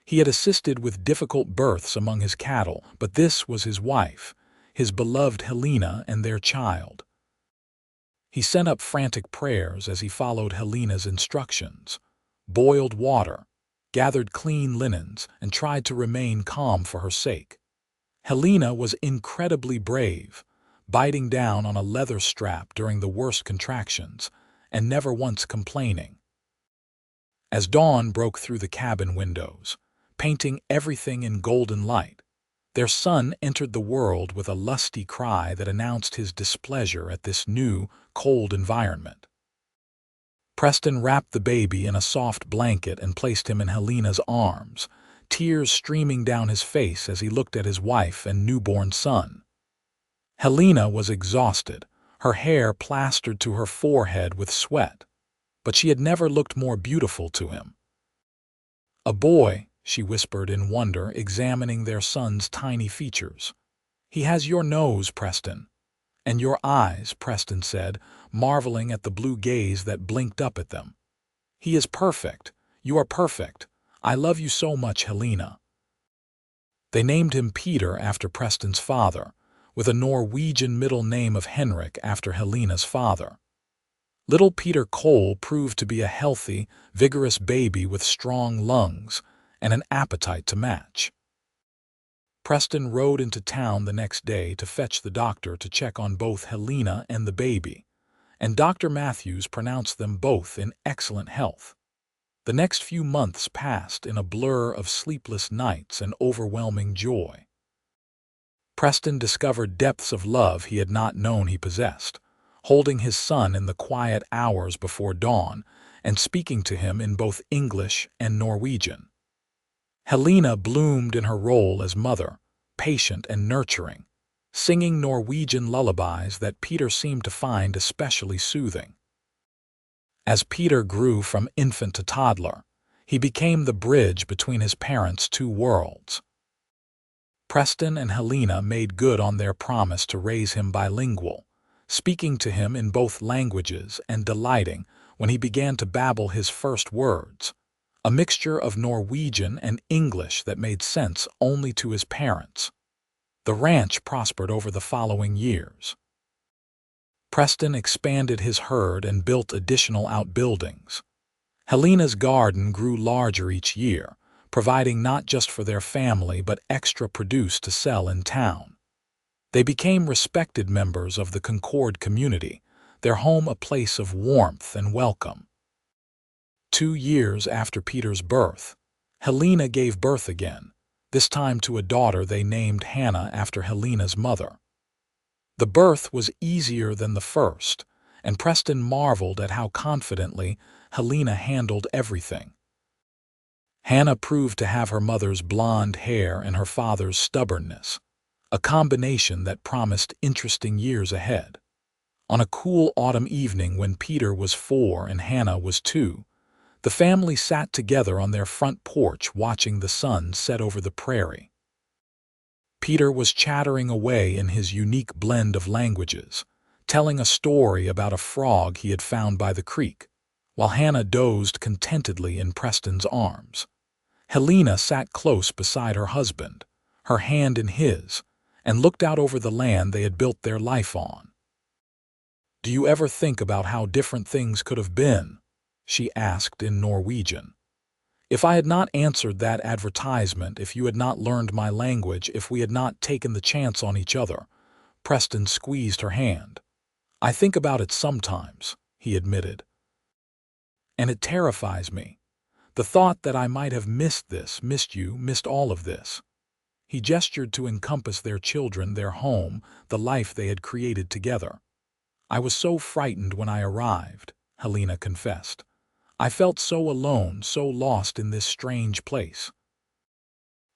He had assisted with difficult births among his cattle, but this was his wife, his beloved Helena, and their child. He sent up frantic prayers as he followed Helena's instructions, boiled water, gathered clean linens, and tried to remain calm for her sake. Helena was incredibly brave, biting down on a leather strap during the worst contractions, and never once complaining. As dawn broke through the cabin windows, painting everything in golden light, their son entered the world with a lusty cry that announced his displeasure at this new, cold environment. Preston wrapped the baby in a soft blanket and placed him in Helena's arms, tears streaming down his face as he looked at his wife and newborn son. Helena was exhausted, her hair plastered to her forehead with sweat, but she had never looked more beautiful to him. "A boy," she whispered in wonder, examining their son's tiny features. "He has your nose, Preston." "And your eyes," Preston said, marveling at the blue gaze that blinked up at them. "He is perfect. You are perfect. I love you so much, Helena." They named him Peter after Preston's father, with a Norwegian middle name of Henrik after Helena's father. Little Peter Cole proved to be a healthy, vigorous baby with strong lungs and an appetite to match. Preston rode into town the next day to fetch the doctor to check on both Helena and the baby, and Dr. Matthews pronounced them both in excellent health. The next few months passed in a blur of sleepless nights and overwhelming joy. Preston discovered depths of love he had not known he possessed, holding his son in the quiet hours before dawn and speaking to him in both English and Norwegian. Helena bloomed in her role as mother, patient and nurturing, singing Norwegian lullabies that Peter seemed to find especially soothing. As Peter grew from infant to toddler, he became the bridge between his parents' two worlds. Preston and Helena made good on their promise to raise him bilingual, speaking to him in both languages and delighting when he began to babble his first words, a mixture of Norwegian and English that made sense only to his parents. The ranch prospered over the following years. Preston expanded his herd and built additional outbuildings. Helena's garden grew larger each year, providing not just for their family but extra produce to sell in town. They became respected members of the Concord community, their home a place of warmth and welcome. 2 years after Peter's birth, Helena gave birth again, this time to a daughter they named Hannah after Helena's mother. The birth was easier than the first, and Preston marveled at how confidently Helena handled everything. Hannah proved to have her mother's blonde hair and her father's stubbornness, a combination that promised interesting years ahead. On a cool autumn evening when Peter was 4 and Hannah was 2, the family sat together on their front porch watching the sun set over the prairie. Peter was chattering away in his unique blend of languages, telling a story about a frog he had found by the creek, while Hannah dozed contentedly in Preston's arms. Helena sat close beside her husband, her hand in his, and looked out over the land they had built their life on. "Do you ever think about how different things could have been?" she asked in Norwegian. "If I had not answered that advertisement, if you had not learned my language, if we had not taken the chance on each other." Preston squeezed her hand. "I think about it sometimes," he admitted. "And it terrifies me. The thought that I might have missed this, missed you, missed all of this." He gestured to encompass their children, their home, the life they had created together. "I was so frightened when I arrived," Helena confessed. "I felt so alone, so lost in this strange place."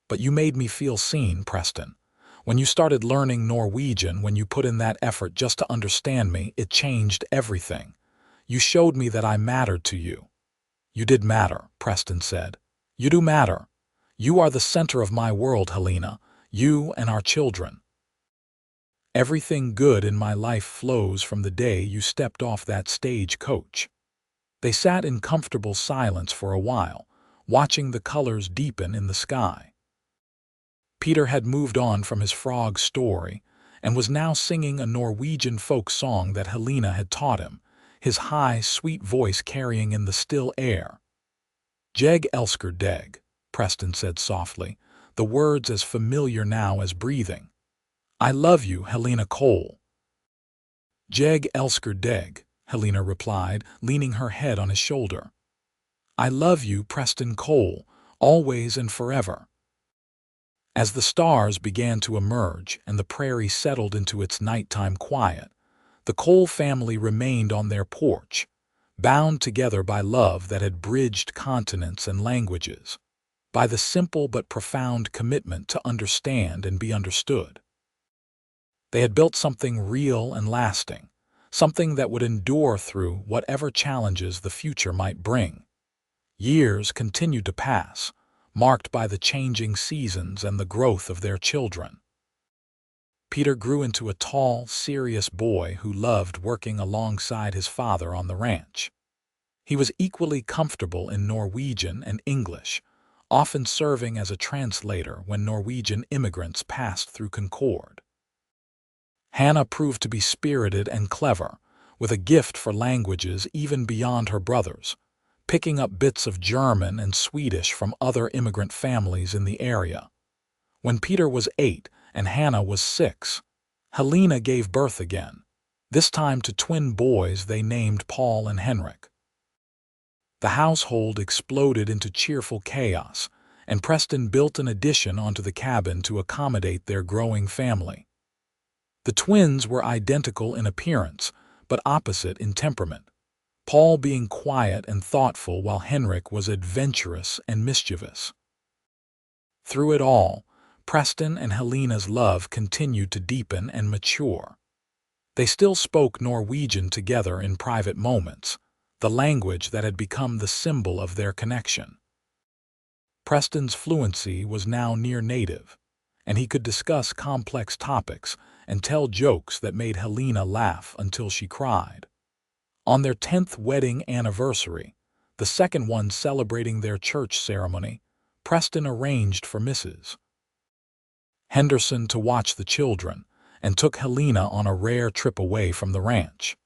"But you made me feel seen, Preston. When you started learning Norwegian, when you put in that effort just to understand me, it changed everything. You showed me that I mattered to you." "You did matter," Preston said. "You do matter. You are the center of my world, Helena, you and our children. Everything good in my life flows from the day you stepped off that stagecoach." They sat in comfortable silence for a while, watching the colors deepen in the sky. Peter had moved on from his frog story and was now singing a Norwegian folk song that Helena had taught him, his high, sweet voice carrying in the still air. "Jeg elsker deg," Preston said softly, the words as familiar now as breathing. "I love you, Helena Cole." "Jeg elsker deg," Helena replied, leaning her head on his shoulder. "I love you, Preston Cole, always and forever." As the stars began to emerge and the prairie settled into its nighttime quiet, the Cole family remained on their porch, bound together by love that had bridged continents and languages, by the simple but profound commitment to understand and be understood. They had built something real and lasting, something that would endure through whatever challenges the future might bring. Years continued to pass, marked by the changing seasons and the growth of their children. Peter grew into a tall, serious boy who loved working alongside his father on the ranch. He was equally comfortable in Norwegian and English, often serving as a translator when Norwegian immigrants passed through Concord. Hannah proved to be spirited and clever, with a gift for languages even beyond her brothers, picking up bits of German and Swedish from other immigrant families in the area. When Peter was 8 and Hannah was 6, Helena gave birth again, this time to twin boys they named Paul and Henrik. The household exploded into cheerful chaos, and Preston built an addition onto the cabin to accommodate their growing family. The twins were identical in appearance, but opposite in temperament, Paul being quiet and thoughtful while Henrik was adventurous and mischievous. Through it all, Preston and Helena's love continued to deepen and mature. They still spoke Norwegian together in private moments, the language that had become the symbol of their connection. Preston's fluency was now near native, and he could discuss complex topics and tell jokes that made Helena laugh until she cried. On their 10th wedding anniversary, the second one celebrating their church ceremony, Preston arranged for Mrs. Henderson to watch the children and took Helena on a rare trip away from the ranch.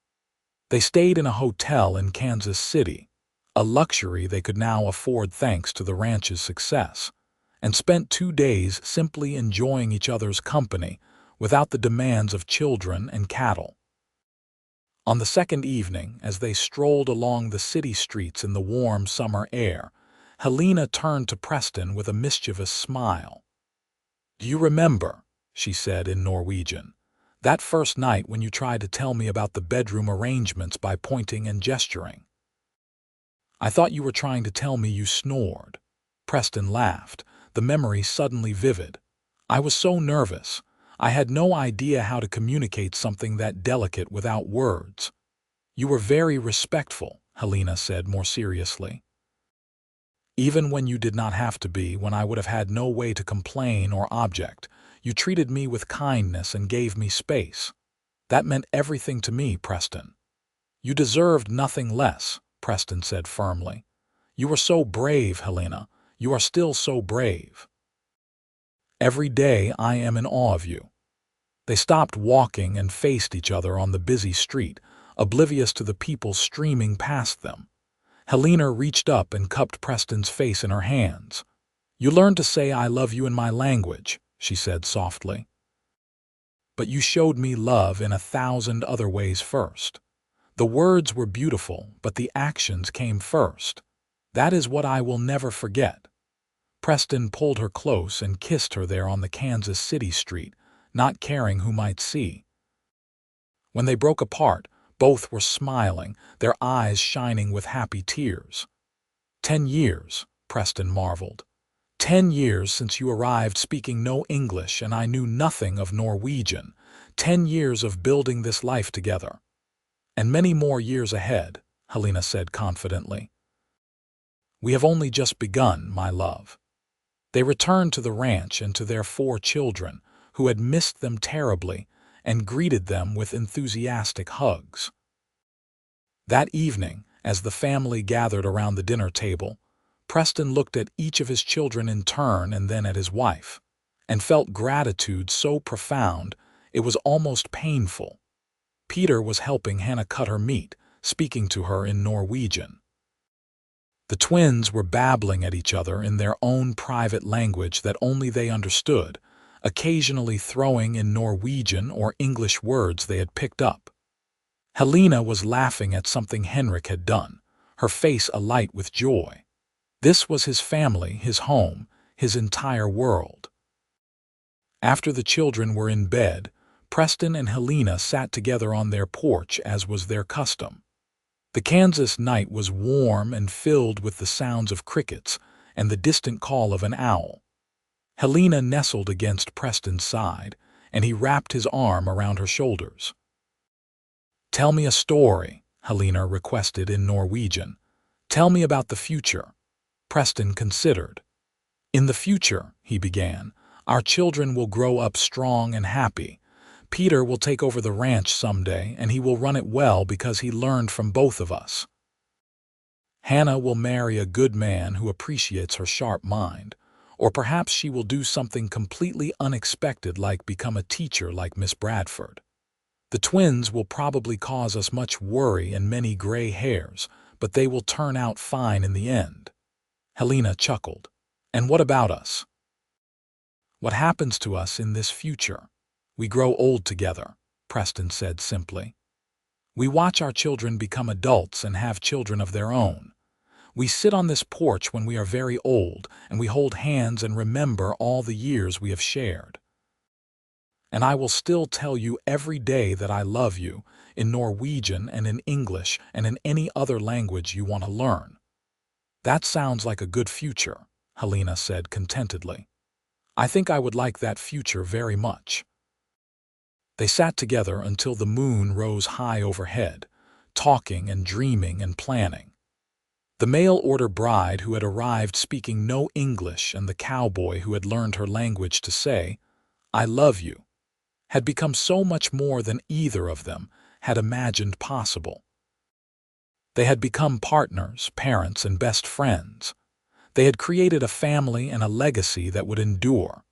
They stayed in a hotel in Kansas City, a luxury they could now afford thanks to the ranch's success, and spent 2 days simply enjoying each other's company without the demands of children and cattle. On the second evening, as they strolled along the city streets in the warm summer air, Helena turned to Preston with a mischievous smile. "Do you remember," she said in Norwegian, "that first night when you tried to tell me about the bedroom arrangements by pointing and gesturing? I thought you were trying to tell me you snored." Preston laughed, the memory suddenly vivid. "I was so nervous. I had no idea how to communicate something that delicate without words." "You were very respectful," Helena said more seriously. "Even when you did not have to be, when I would have had no way to complain or object, you treated me with kindness and gave me space. That meant everything to me, Preston." "You deserved nothing less," Preston said firmly. "You were so brave, Helena. You are still so brave. Every day I am in awe of you." They stopped walking and faced each other on the busy street, oblivious to the people streaming past them. Helena reached up and cupped Preston's face in her hands. "You learned to say I love you in my language," she said softly. "But you showed me love in 1,000 other ways first. The words were beautiful, but the actions came first. That is what I will never forget." Preston pulled her close and kissed her there on the Kansas City street, not caring who might see. When they broke apart, both were smiling, their eyes shining with happy tears. 10 years, Preston marveled. 10 years since you arrived speaking no English and I knew nothing of Norwegian. 10 years of building this life together. And many more years ahead, Helena said confidently. "We have only just begun, my love." They returned to the ranch and to their 4 children, who had missed them terribly, and greeted them with enthusiastic hugs. That evening, as the family gathered around the dinner table, Preston looked at each of his children in turn and then at his wife, and felt gratitude so profound it was almost painful. Peter was helping Hannah cut her meat, speaking to her in Norwegian. The twins were babbling at each other in their own private language that only they understood, occasionally throwing in Norwegian or English words they had picked up. Helena was laughing at something Henrik had done, her face alight with joy. This was his family, his home, his entire world. After the children were in bed, Preston and Helena sat together on their porch as was their custom. The Kansas night was warm and filled with the sounds of crickets and the distant call of an owl. Helena nestled against Preston's side, and he wrapped his arm around her shoulders. "Tell me a story," Helena requested in Norwegian. "Tell me about the future." Preston considered. "In the future," he began, "our children will grow up strong and happy. Peter will take over the ranch someday, and he will run it well because he learned from both of us." Hannah will marry a good man who appreciates her sharp mind, or perhaps she will do something completely unexpected like become a teacher like Miss Bradford. The twins will probably cause us much worry and many gray hairs, but they will turn out fine in the end." Helena chuckled. "And what about us? What happens to us in this future? We grow old together," Preston said simply. "We watch our children become adults and have children of their own. We sit on this porch when we are very old, and we hold hands and remember all the years we have shared. And I will still tell you every day that I love you, in Norwegian and in English and in any other language you want to learn." "That sounds like a good future," Helena said contentedly. "I think I would like that future very much." They sat together until the moon rose high overhead, talking and dreaming and planning. The mail-order bride who had arrived speaking no English and the cowboy who had learned her language to say, "I love you," had become so much more than either of them had imagined possible. They had become partners, parents, and best friends. They had created a family and a legacy that would endure.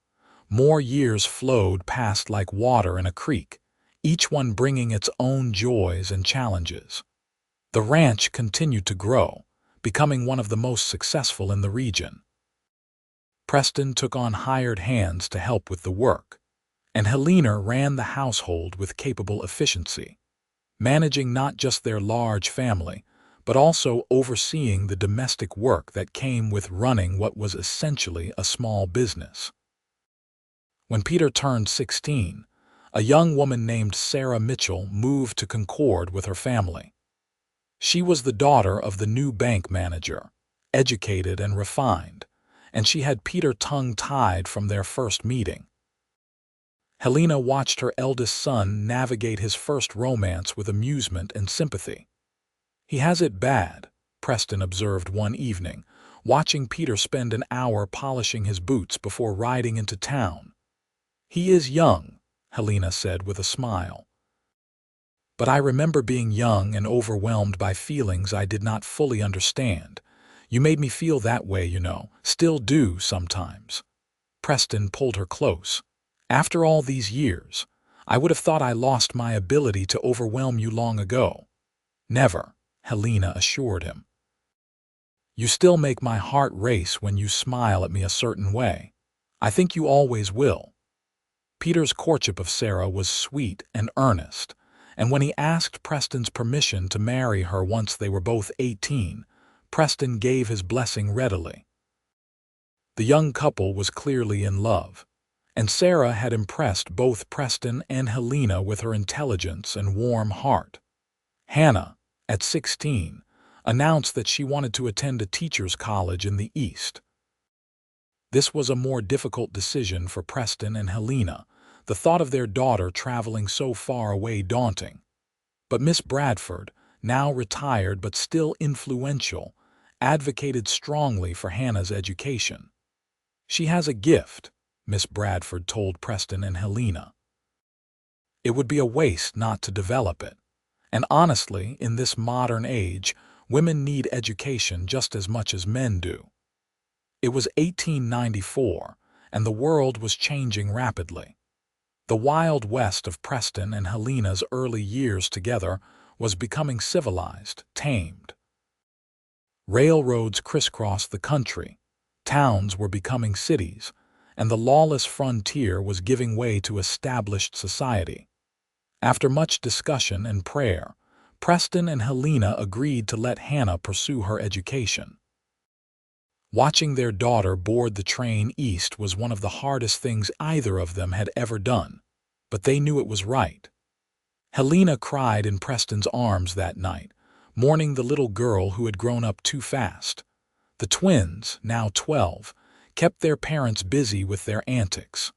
More years flowed past like water in a creek, each one bringing its own joys and challenges. The ranch continued to grow, becoming one of the most successful in the region. Preston took on hired hands to help with the work, and Helena ran the household with capable efficiency, managing not just their large family, but also overseeing the domestic work that came with running what was essentially a small business. When Peter turned 16, a young woman named Sarah Mitchell moved to Concord with her family. She was the daughter of the new bank manager, educated and refined, and she had Peter tongue-tied from their first meeting. Helena watched her eldest son navigate his first romance with amusement and sympathy. "He has it bad," Preston observed one evening, watching Peter spend an hour polishing his boots before riding into town. "He is young," Helena said with a smile. "But I remember being young and overwhelmed by feelings I did not fully understand. You made me feel that way, you know, still do sometimes." Preston pulled her close. "After all these years, I would have thought I lost my ability to overwhelm you long ago." "Never," Helena assured him. "You still make my heart race when you smile at me a certain way. I think you always will." Peter's courtship of Sarah was sweet and earnest, and when he asked Preston's permission to marry her once they were both 18, Preston gave his blessing readily. The young couple was clearly in love, and Sarah had impressed both Preston and Helena with her intelligence and warm heart. Hannah, at 16, announced that she wanted to attend a teacher's college in the East. This was a more difficult decision for Preston and Helena, the thought of their daughter traveling so far away daunting. But Miss Bradford, now retired but still influential, advocated strongly for Hannah's education. "She has a gift," Miss Bradford told Preston and Helena. "It would be a waste not to develop it. And honestly, in this modern age, women need education just as much as men do." It was 1894, and the world was changing rapidly. The Wild West of Preston and Helena's early years together was becoming civilized, tamed. Railroads crisscrossed the country, towns were becoming cities, and the lawless frontier was giving way to established society. After much discussion and prayer, Preston and Helena agreed to let Hannah pursue her education. Watching their daughter board the train east was one of the hardest things either of them had ever done, but they knew it was right. Helena cried in Preston's arms that night, mourning the little girl who had grown up too fast. The twins, now 12, kept their parents busy with their antics.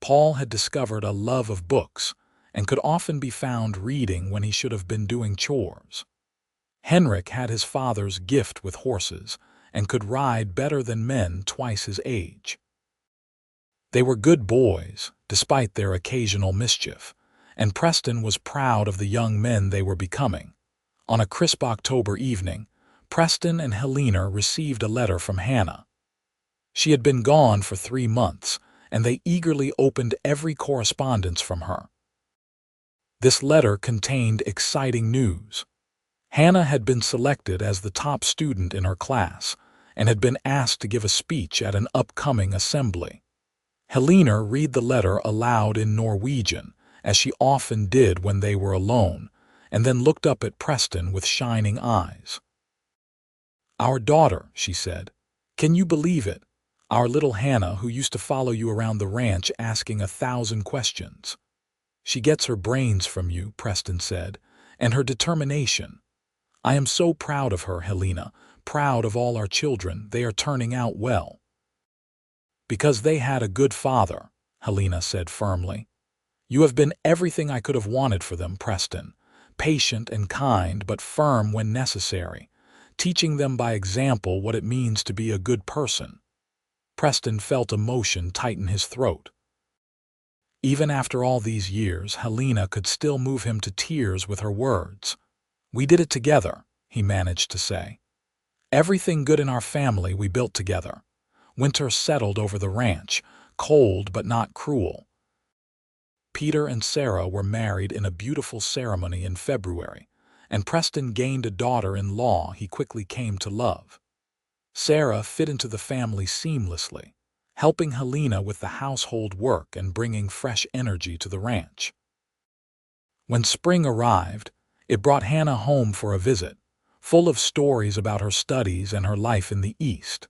Paul had discovered a love of books and could often be found reading when he should have been doing chores. Henrik had his father's gift with horses and could ride better than men twice his age. They were good boys, despite their occasional mischief, and Preston was proud of the young men they were becoming. On a crisp October evening, Preston and Helena received a letter from Hannah. She had been gone for 3 months, and they eagerly opened every correspondence from her. This letter contained exciting news. Hannah had been selected as the top student in her class and had been asked to give a speech at an upcoming assembly. Helena read the letter aloud in Norwegian, as she often did when they were alone, and then looked up at Preston with shining eyes. "Our daughter," she said. "Can you believe it? Our little Hannah, who used to follow you around the ranch asking 1,000 questions. She gets her brains from you," Preston said, "and her determination. I am so proud of her, Helena, proud of all our children. They are turning out well." "Because they had a good father," Helena said firmly. "You have been everything I could have wanted for them, Preston. Patient and kind, but firm when necessary, teaching them by example what it means to be a good person." Preston felt emotion tighten his throat. Even after all these years, Helena could still move him to tears with her words. "We did it together," he managed to say. "Everything good in our family we built together. Winter settled over the ranch, cold but not cruel. Peter and Sarah were married in a beautiful ceremony in February, and Preston gained a daughter-in-law he quickly came to love. Sarah fit into the family seamlessly, helping Helena with the household work and bringing fresh energy to the ranch. When spring arrived, it brought Hannah home for a visit, full of stories about her studies and her life in the East.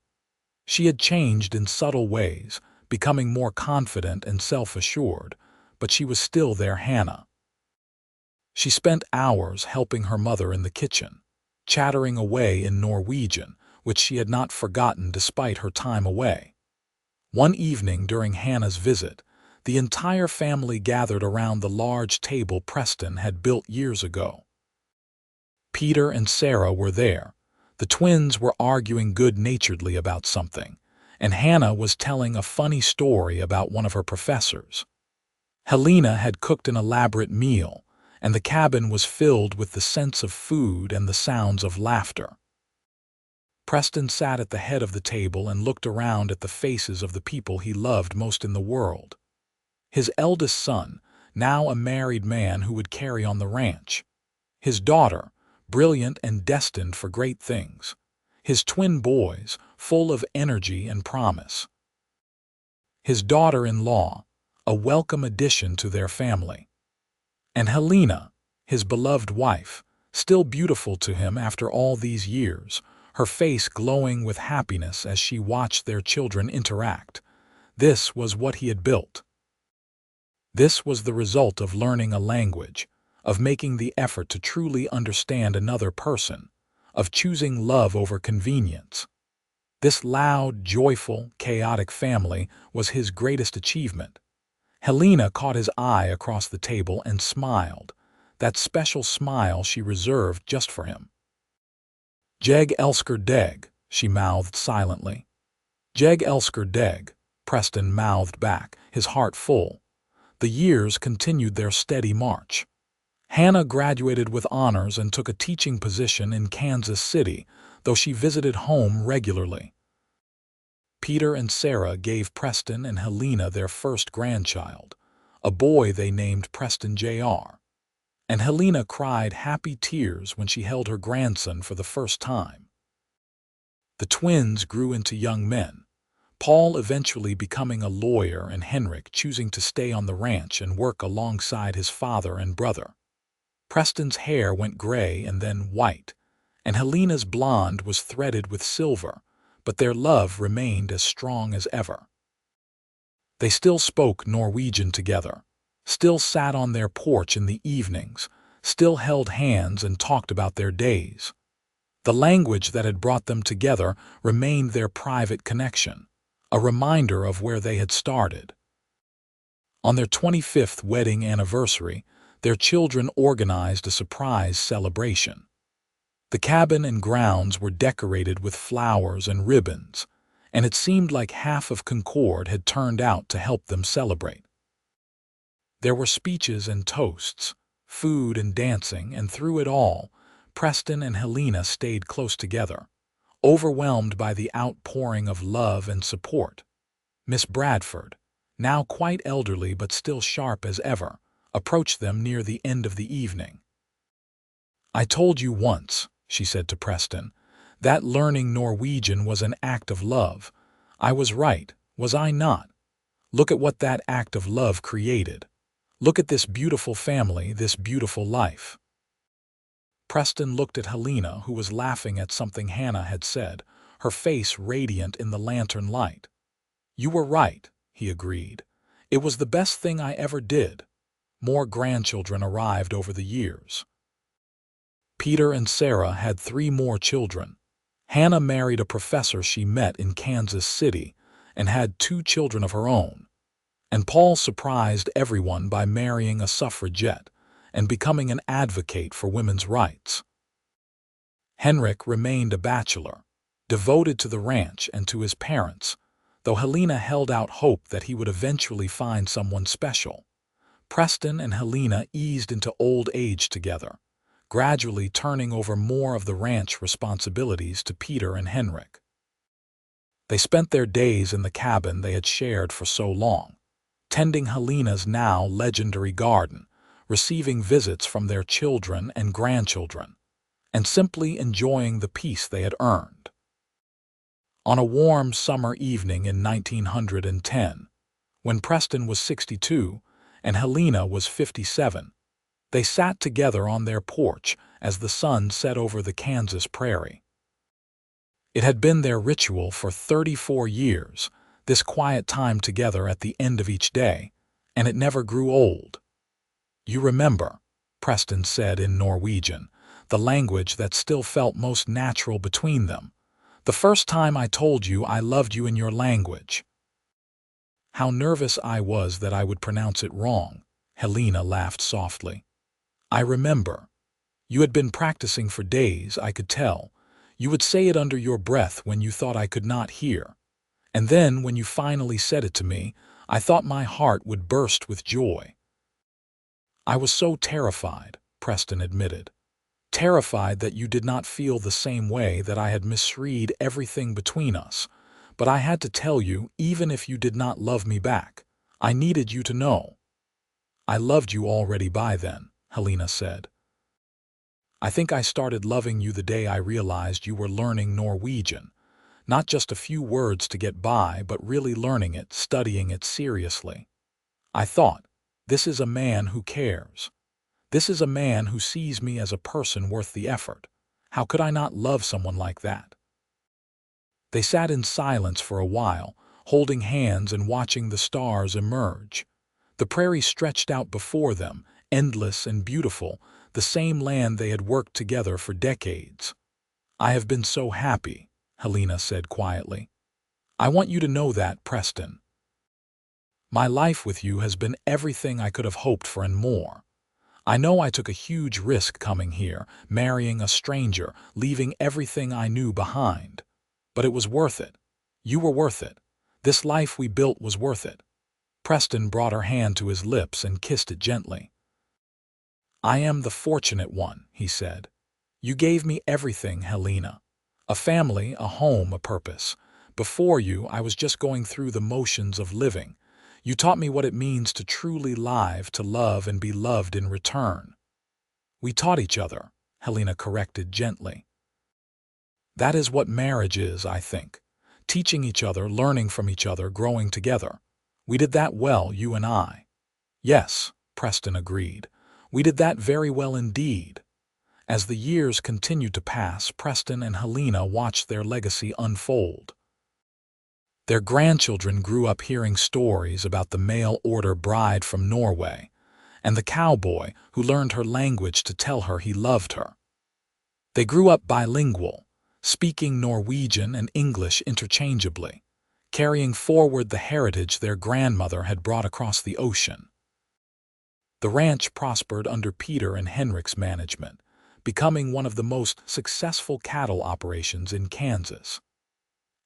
She had changed in subtle ways, becoming more confident and self-assured, but she was still their Hannah. She spent hours helping her mother in the kitchen, chattering away in Norwegian, which she had not forgotten despite her time away. One evening during Hannah's visit, the entire family gathered around the large table Preston had built years ago. Peter and Sarah were there. The twins were arguing good-naturedly about something, and Hannah was telling a funny story about one of her professors. Helena had cooked an elaborate meal, and the cabin was filled with the sense of food and the sounds of laughter. Preston sat at the head of the table and looked around at the faces of the people he loved most in the world. His eldest son, now a married man who would carry on the ranch. His daughter, brilliant and destined for great things. His twin boys, full of energy and promise. His daughter-in-law, a welcome addition to their family. And Helena, his beloved wife, still beautiful to him after all these years, her face glowing with happiness as she watched their children interact. This was what he had built. This was the result of learning a language, of making the effort to truly understand another person, of choosing love over convenience. This loud, joyful, chaotic family was his greatest achievement. Helena caught his eye across the table and smiled, that special smile she reserved just for him. "Jeg elsker deg," she mouthed silently. "Jeg elsker deg," Preston mouthed back, his heart full. The years continued their steady march. Hannah graduated with honors and took a teaching position in Kansas City, though she visited home regularly. Peter and Sarah gave Preston and Helena their first grandchild, a boy they named Preston Jr. And Helena cried happy tears when she held her grandson for the first time. The twins grew into young men, Paul eventually becoming a lawyer and Henrik choosing to stay on the ranch and work alongside his father and brother. Preston's hair went gray and then white, and Helena's blonde was threaded with silver, but their love remained as strong as ever. They still spoke Norwegian together, still sat on their porch in the evenings, still held hands and talked about their days. The language that had brought them together remained their private connection, a reminder of where they had started. On their 25th wedding anniversary, their children organized a surprise celebration. The cabin and grounds were decorated with flowers and ribbons, and it seemed like half of Concord had turned out to help them celebrate. There were speeches and toasts, food and dancing, and through it all, Preston and Helena stayed close together, overwhelmed by the outpouring of love and support. Miss Bradford, now quite elderly but still sharp as ever, approached them near the end of the evening. "I told you once," she said to Preston, "that learning Norwegian was an act of love. I was right, was I not? Look at what that act of love created. Look at this beautiful family, this beautiful life." Preston looked at Helena, who was laughing at something Hannah had said, her face radiant in the lantern light. "You were right," he agreed. "It was the best thing I ever did." More grandchildren arrived over the years. Peter and Sarah had 3 more children. Hannah married a professor she met in Kansas City and had 2 children of her own. And Paul surprised everyone by marrying a suffragette and becoming an advocate for women's rights. Henrik remained a bachelor, devoted to the ranch and to his parents, though Helena held out hope that he would eventually find someone special. Preston and Helena eased into old age together, gradually turning over more of the ranch responsibilities to Peter and Henrik. They spent their days in the cabin they had shared for so long, tending Helena's now legendary garden, receiving visits from their children and grandchildren, and simply enjoying the peace they had earned. On a warm summer evening in 1910, when Preston was 62 and Helena was 57, they sat together on their porch as the sun set over the Kansas prairie. It had been their ritual for 34 years, this quiet time together at the end of each day, and it never grew old. "You remember," Preston said in Norwegian, the language that still felt most natural between them, "the first time I told you I loved you in your language." "How nervous I was that I would pronounce it wrong," Helena laughed softly. "I remember. You had been practicing for days, I could tell. You would say it under your breath when you thought I could not hear. And then, when you finally said it to me, I thought my heart would burst with joy." "I was so terrified," Preston admitted. "Terrified that you did not feel the same way, that I had misread everything between us. But I had to tell you, even if you did not love me back. I needed you to know." "I loved you already by then," Helena said. "I think I started loving you the day I realized you were learning Norwegian. Not just a few words to get by, but really learning it, studying it seriously. I thought, this is a man who cares. This is a man who sees me as a person worth the effort. How could I not love someone like that?" They sat in silence for a while, holding hands and watching the stars emerge. The prairie stretched out before them, endless and beautiful, the same land they had worked together for decades. "I have been so happy," Helena said quietly. "I want you to know that, Preston. My life with you has been everything I could have hoped for and more. I know I took a huge risk coming here, marrying a stranger, leaving everything I knew behind. But it was worth it. You were worth it. This life we built was worth it." Preston brought her hand to his lips and kissed it gently. "I am the fortunate one," he said. "You gave me everything, Helena. A family, a home, a purpose. Before you, I was just going through the motions of living. You taught me what it means to truly live, to love and be loved in return." "We taught each other," Helena corrected gently. "That is what marriage is, I think. Teaching each other, learning from each other, growing together. We did that well, you and I." "Yes," Preston agreed. "We did that very well indeed." As the years continued to pass, Preston and Helena watched their legacy unfold. Their grandchildren grew up hearing stories about the mail-order bride from Norway and the cowboy who learned her language to tell her he loved her. They grew up bilingual, speaking Norwegian and English interchangeably, carrying forward the heritage their grandmother had brought across the ocean. The ranch prospered under Peter and Henrik's management, becoming one of the most successful cattle operations in Kansas.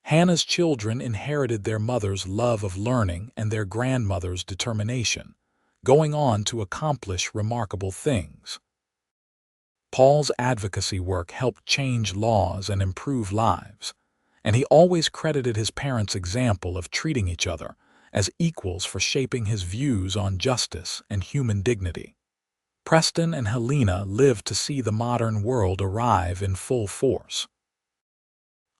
Hannah's children inherited their mother's love of learning and their grandmother's determination, going on to accomplish remarkable things. Paul's advocacy work helped change laws and improve lives, and he always credited his parents' example of treating each other as equals for shaping his views on justice and human dignity. Preston and Helena lived to see the modern world arrive in full force.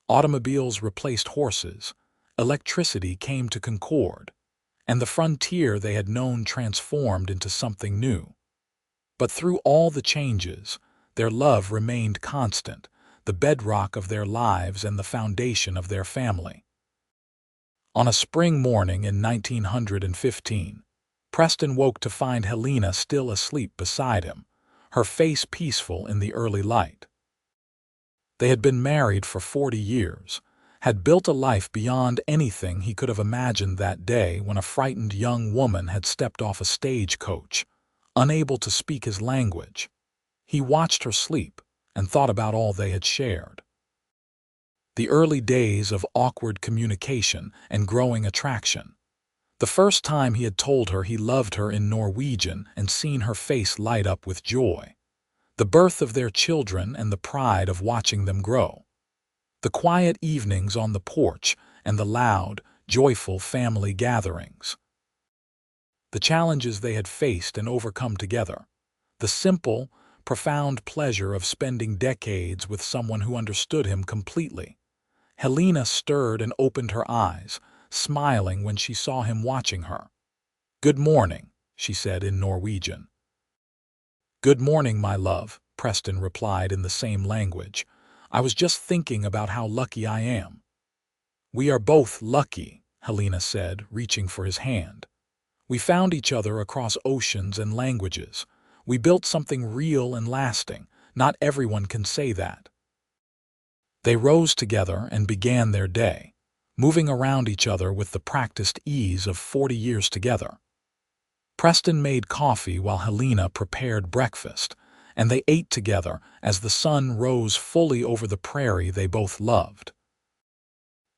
Automobiles replaced horses, electricity came to Concord, and the frontier they had known transformed into something new. But through all the changes, their love remained constant, the bedrock of their lives and the foundation of their family. On a spring morning in 1915, Preston woke to find Helena still asleep beside him, her face peaceful in the early light. They had been married for 40 years, had built a life beyond anything he could have imagined that day when a frightened young woman had stepped off a stagecoach, unable to speak his language. He watched her sleep and thought about all they had shared. The early days of awkward communication and growing attraction. The first time he had told her he loved her in Norwegian and seen her face light up with joy. The birth of their children and the pride of watching them grow. The quiet evenings on the porch and the loud, joyful family gatherings. The challenges they had faced and overcome together. The simple, profound pleasure of spending decades with someone who understood him completely. Helena stirred and opened her eyes, smiling when she saw him watching her. "Good morning," she said in Norwegian. "Good morning, my love," Preston replied in the same language. "I was just thinking about how lucky I am." "We are both lucky," Helena said, reaching for his hand. "We found each other across oceans and languages. We built something real and lasting. Not everyone can say that." They rose together and began their day, moving around each other with the practiced ease of 40 years together. Preston made coffee while Helena prepared breakfast, and they ate together as the sun rose fully over the prairie they both loved.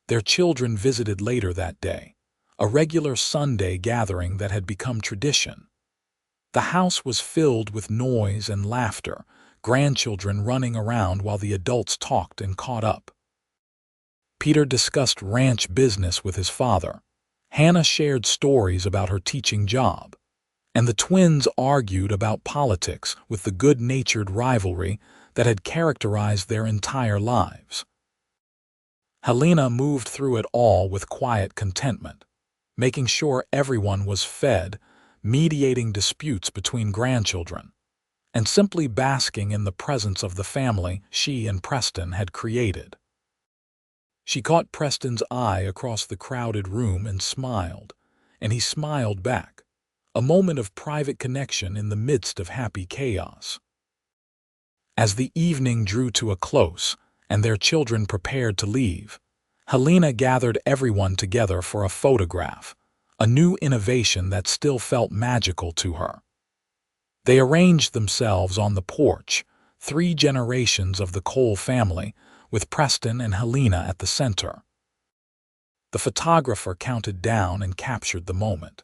Their children visited later that day, a regular Sunday gathering that had become tradition. The house was filled with noise and laughter, grandchildren running around while the adults talked and caught up. Peter discussed ranch business with his father. Hannah shared stories about her teaching job, and the twins argued about politics with the good-natured rivalry that had characterized their entire lives. Helena moved through it all with quiet contentment, making sure everyone was fed, mediating disputes between grandchildren, and simply basking in the presence of the family she and Preston had created. She caught Preston's eye across the crowded room and smiled, and he smiled back, a moment of private connection in the midst of happy chaos. As the evening drew to a close and their children prepared to leave, Helena gathered everyone together for a photograph, a new innovation that still felt magical to her. They arranged themselves on the porch, 3 generations of the Cole family, with Preston and Helena at the center. The photographer counted down and captured the moment.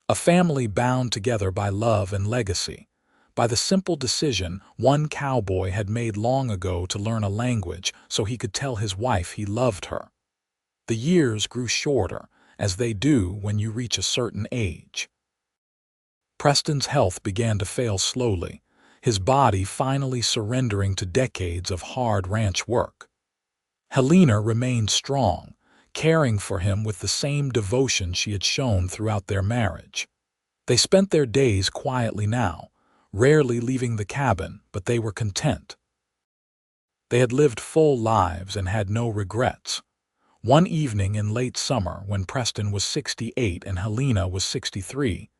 A family bound together by love and legacy, by the simple decision one cowboy had made long ago to learn a language so he could tell his wife he loved her. The years grew shorter, as they do when you reach a certain age. Preston's health began to fail slowly, his body finally surrendering to decades of hard ranch work. Helena remained strong, caring for him with the same devotion she had shown throughout their marriage. They spent their days quietly now, rarely leaving the cabin, but they were content. They had lived full lives and had no regrets. One evening in late summer, when Preston was 68 and Helena was 63,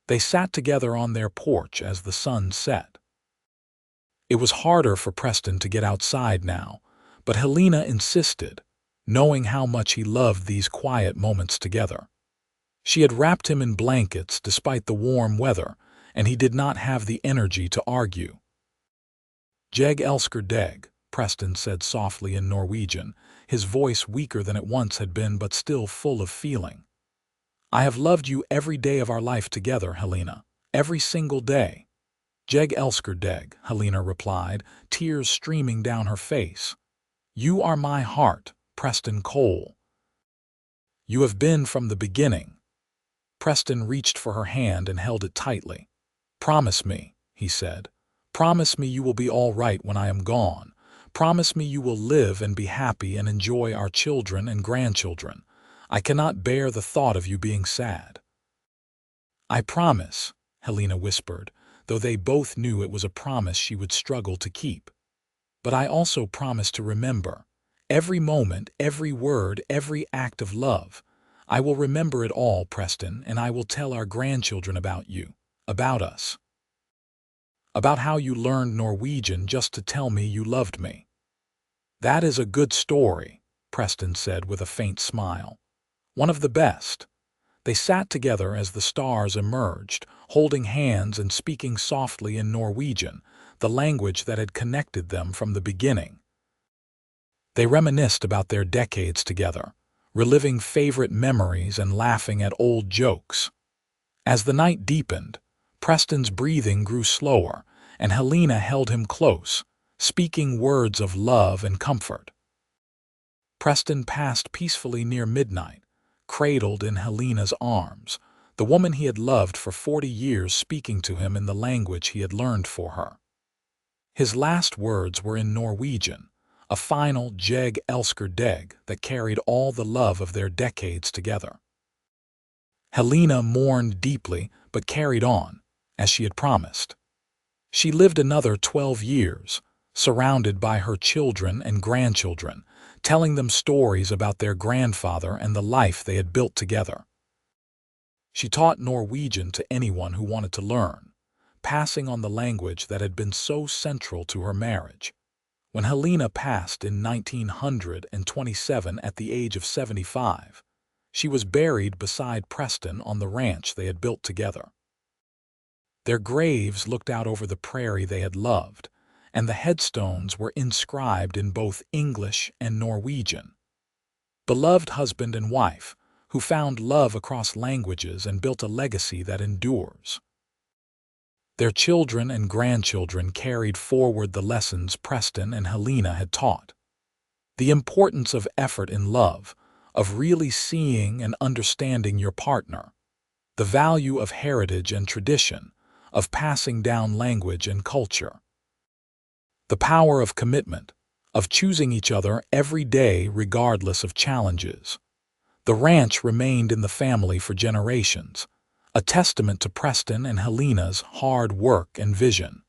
they sat together on their porch as the sun set. It was harder for Preston to get outside now, but Helena insisted, knowing how much he loved these quiet moments together. She had wrapped him in blankets despite the warm weather, and he did not have the energy to argue. "Jeg elsker deg," Preston said softly in Norwegian, his voice weaker than it once had been but still full of feeling. "I have loved you every day of our life together, Helena, every single day." Jeg elsker deg, Helena replied, tears streaming down her face. You are my heart, Preston Cole. You have been from the beginning. Preston reached for her hand and held it tightly. Promise me, he said. Promise me you will be all right when I am gone. Promise me you will live and be happy and enjoy our children and grandchildren. I cannot bear the thought of you being sad. I promise, Helena whispered, though they both knew it was a promise she would struggle to keep. But I also promise to remember. Every moment, every word, every act of love. I will remember it all, Preston, and I will tell our grandchildren about you, about us. About how you learned Norwegian just to tell me you loved me. That is a good story, Preston said with a faint smile. One of the best. They sat together as the stars emerged, holding hands and speaking softly in Norwegian, the language that had connected them from the beginning. They reminisced about their decades together, reliving favorite memories and laughing at old jokes. As the night deepened, Preston's breathing grew slower, and Helena held him close, speaking words of love and comfort. Preston passed peacefully near midnight, cradled in Helena's arms, the woman he had loved for 40 years speaking to him in the language he had learned for her. His last words were in Norwegian, a final Jeg elsker deg that carried all the love of their decades together. Helena mourned deeply but carried on, as she had promised. She lived another 12 years, surrounded by her children and grandchildren, telling them stories about their grandfather and the life they had built together. She taught Norwegian to anyone who wanted to learn, passing on the language that had been so central to her marriage. When Helena passed in 1927 at the age of 75, she was buried beside Preston on the ranch they had built together. Their graves looked out over the prairie they had loved, and the headstones were inscribed in both English and Norwegian. Beloved husband and wife, who found love across languages and built a legacy that endures. Their children and grandchildren carried forward the lessons Preston and Helena had taught. The importance of effort in love, of really seeing and understanding your partner. The value of heritage and tradition, of passing down language and culture. The power of commitment, of choosing each other every day regardless of challenges. The ranch remained in the family for generations, a testament to Preston and Helena's hard work and vision.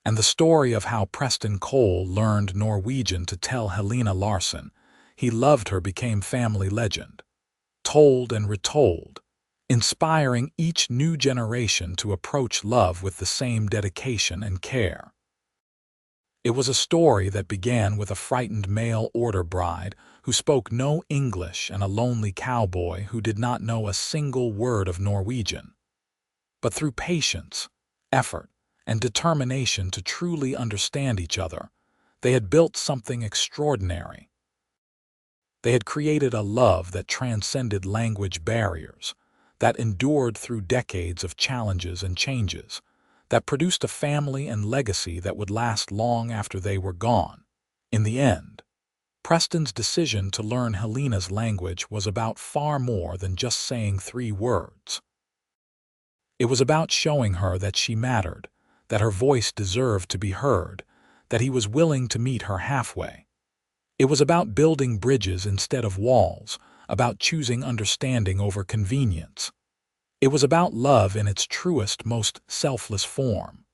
And the story of how Preston Cole learned Norwegian to tell Helena Larsen he loved her became family legend, told and retold, inspiring each new generation to approach love with the same dedication and care. It was a story that began with a frightened mail-order bride who spoke no English and a lonely cowboy who did not know a single word of Norwegian. But through patience, effort, and determination to truly understand each other, they had built something extraordinary. They had created a love that transcended language barriers, that endured through decades of challenges and changes, that produced a family and legacy that would last long after they were gone. In the end, Preston's decision to learn Helena's language was about far more than just saying 3 words. It was about showing her that she mattered, that her voice deserved to be heard, that he was willing to meet her halfway. It was about building bridges instead of walls, about choosing understanding over convenience. It was about love in its truest, most selfless form.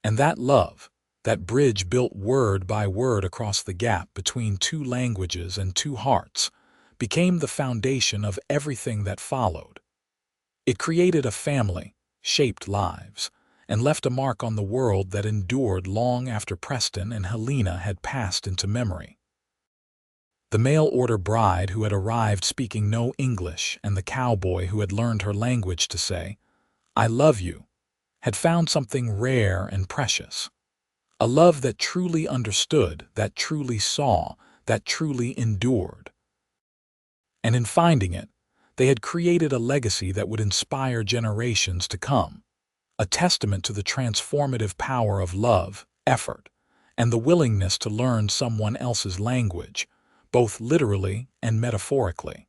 And that love, that bridge built word by word across the gap between 2 languages and 2 hearts, became the foundation of everything that followed. It created a family, shaped lives, and left a mark on the world that endured long after Preston and Helena had passed into memory. The mail-order bride who had arrived speaking no English and the cowboy who had learned her language to say, "I love you," had found something rare and precious. A love that truly understood, that truly saw, that truly endured. And in finding it, they had created a legacy that would inspire generations to come. a testament to the transformative power of love, effort, and the willingness to learn someone else's language, both literally and metaphorically.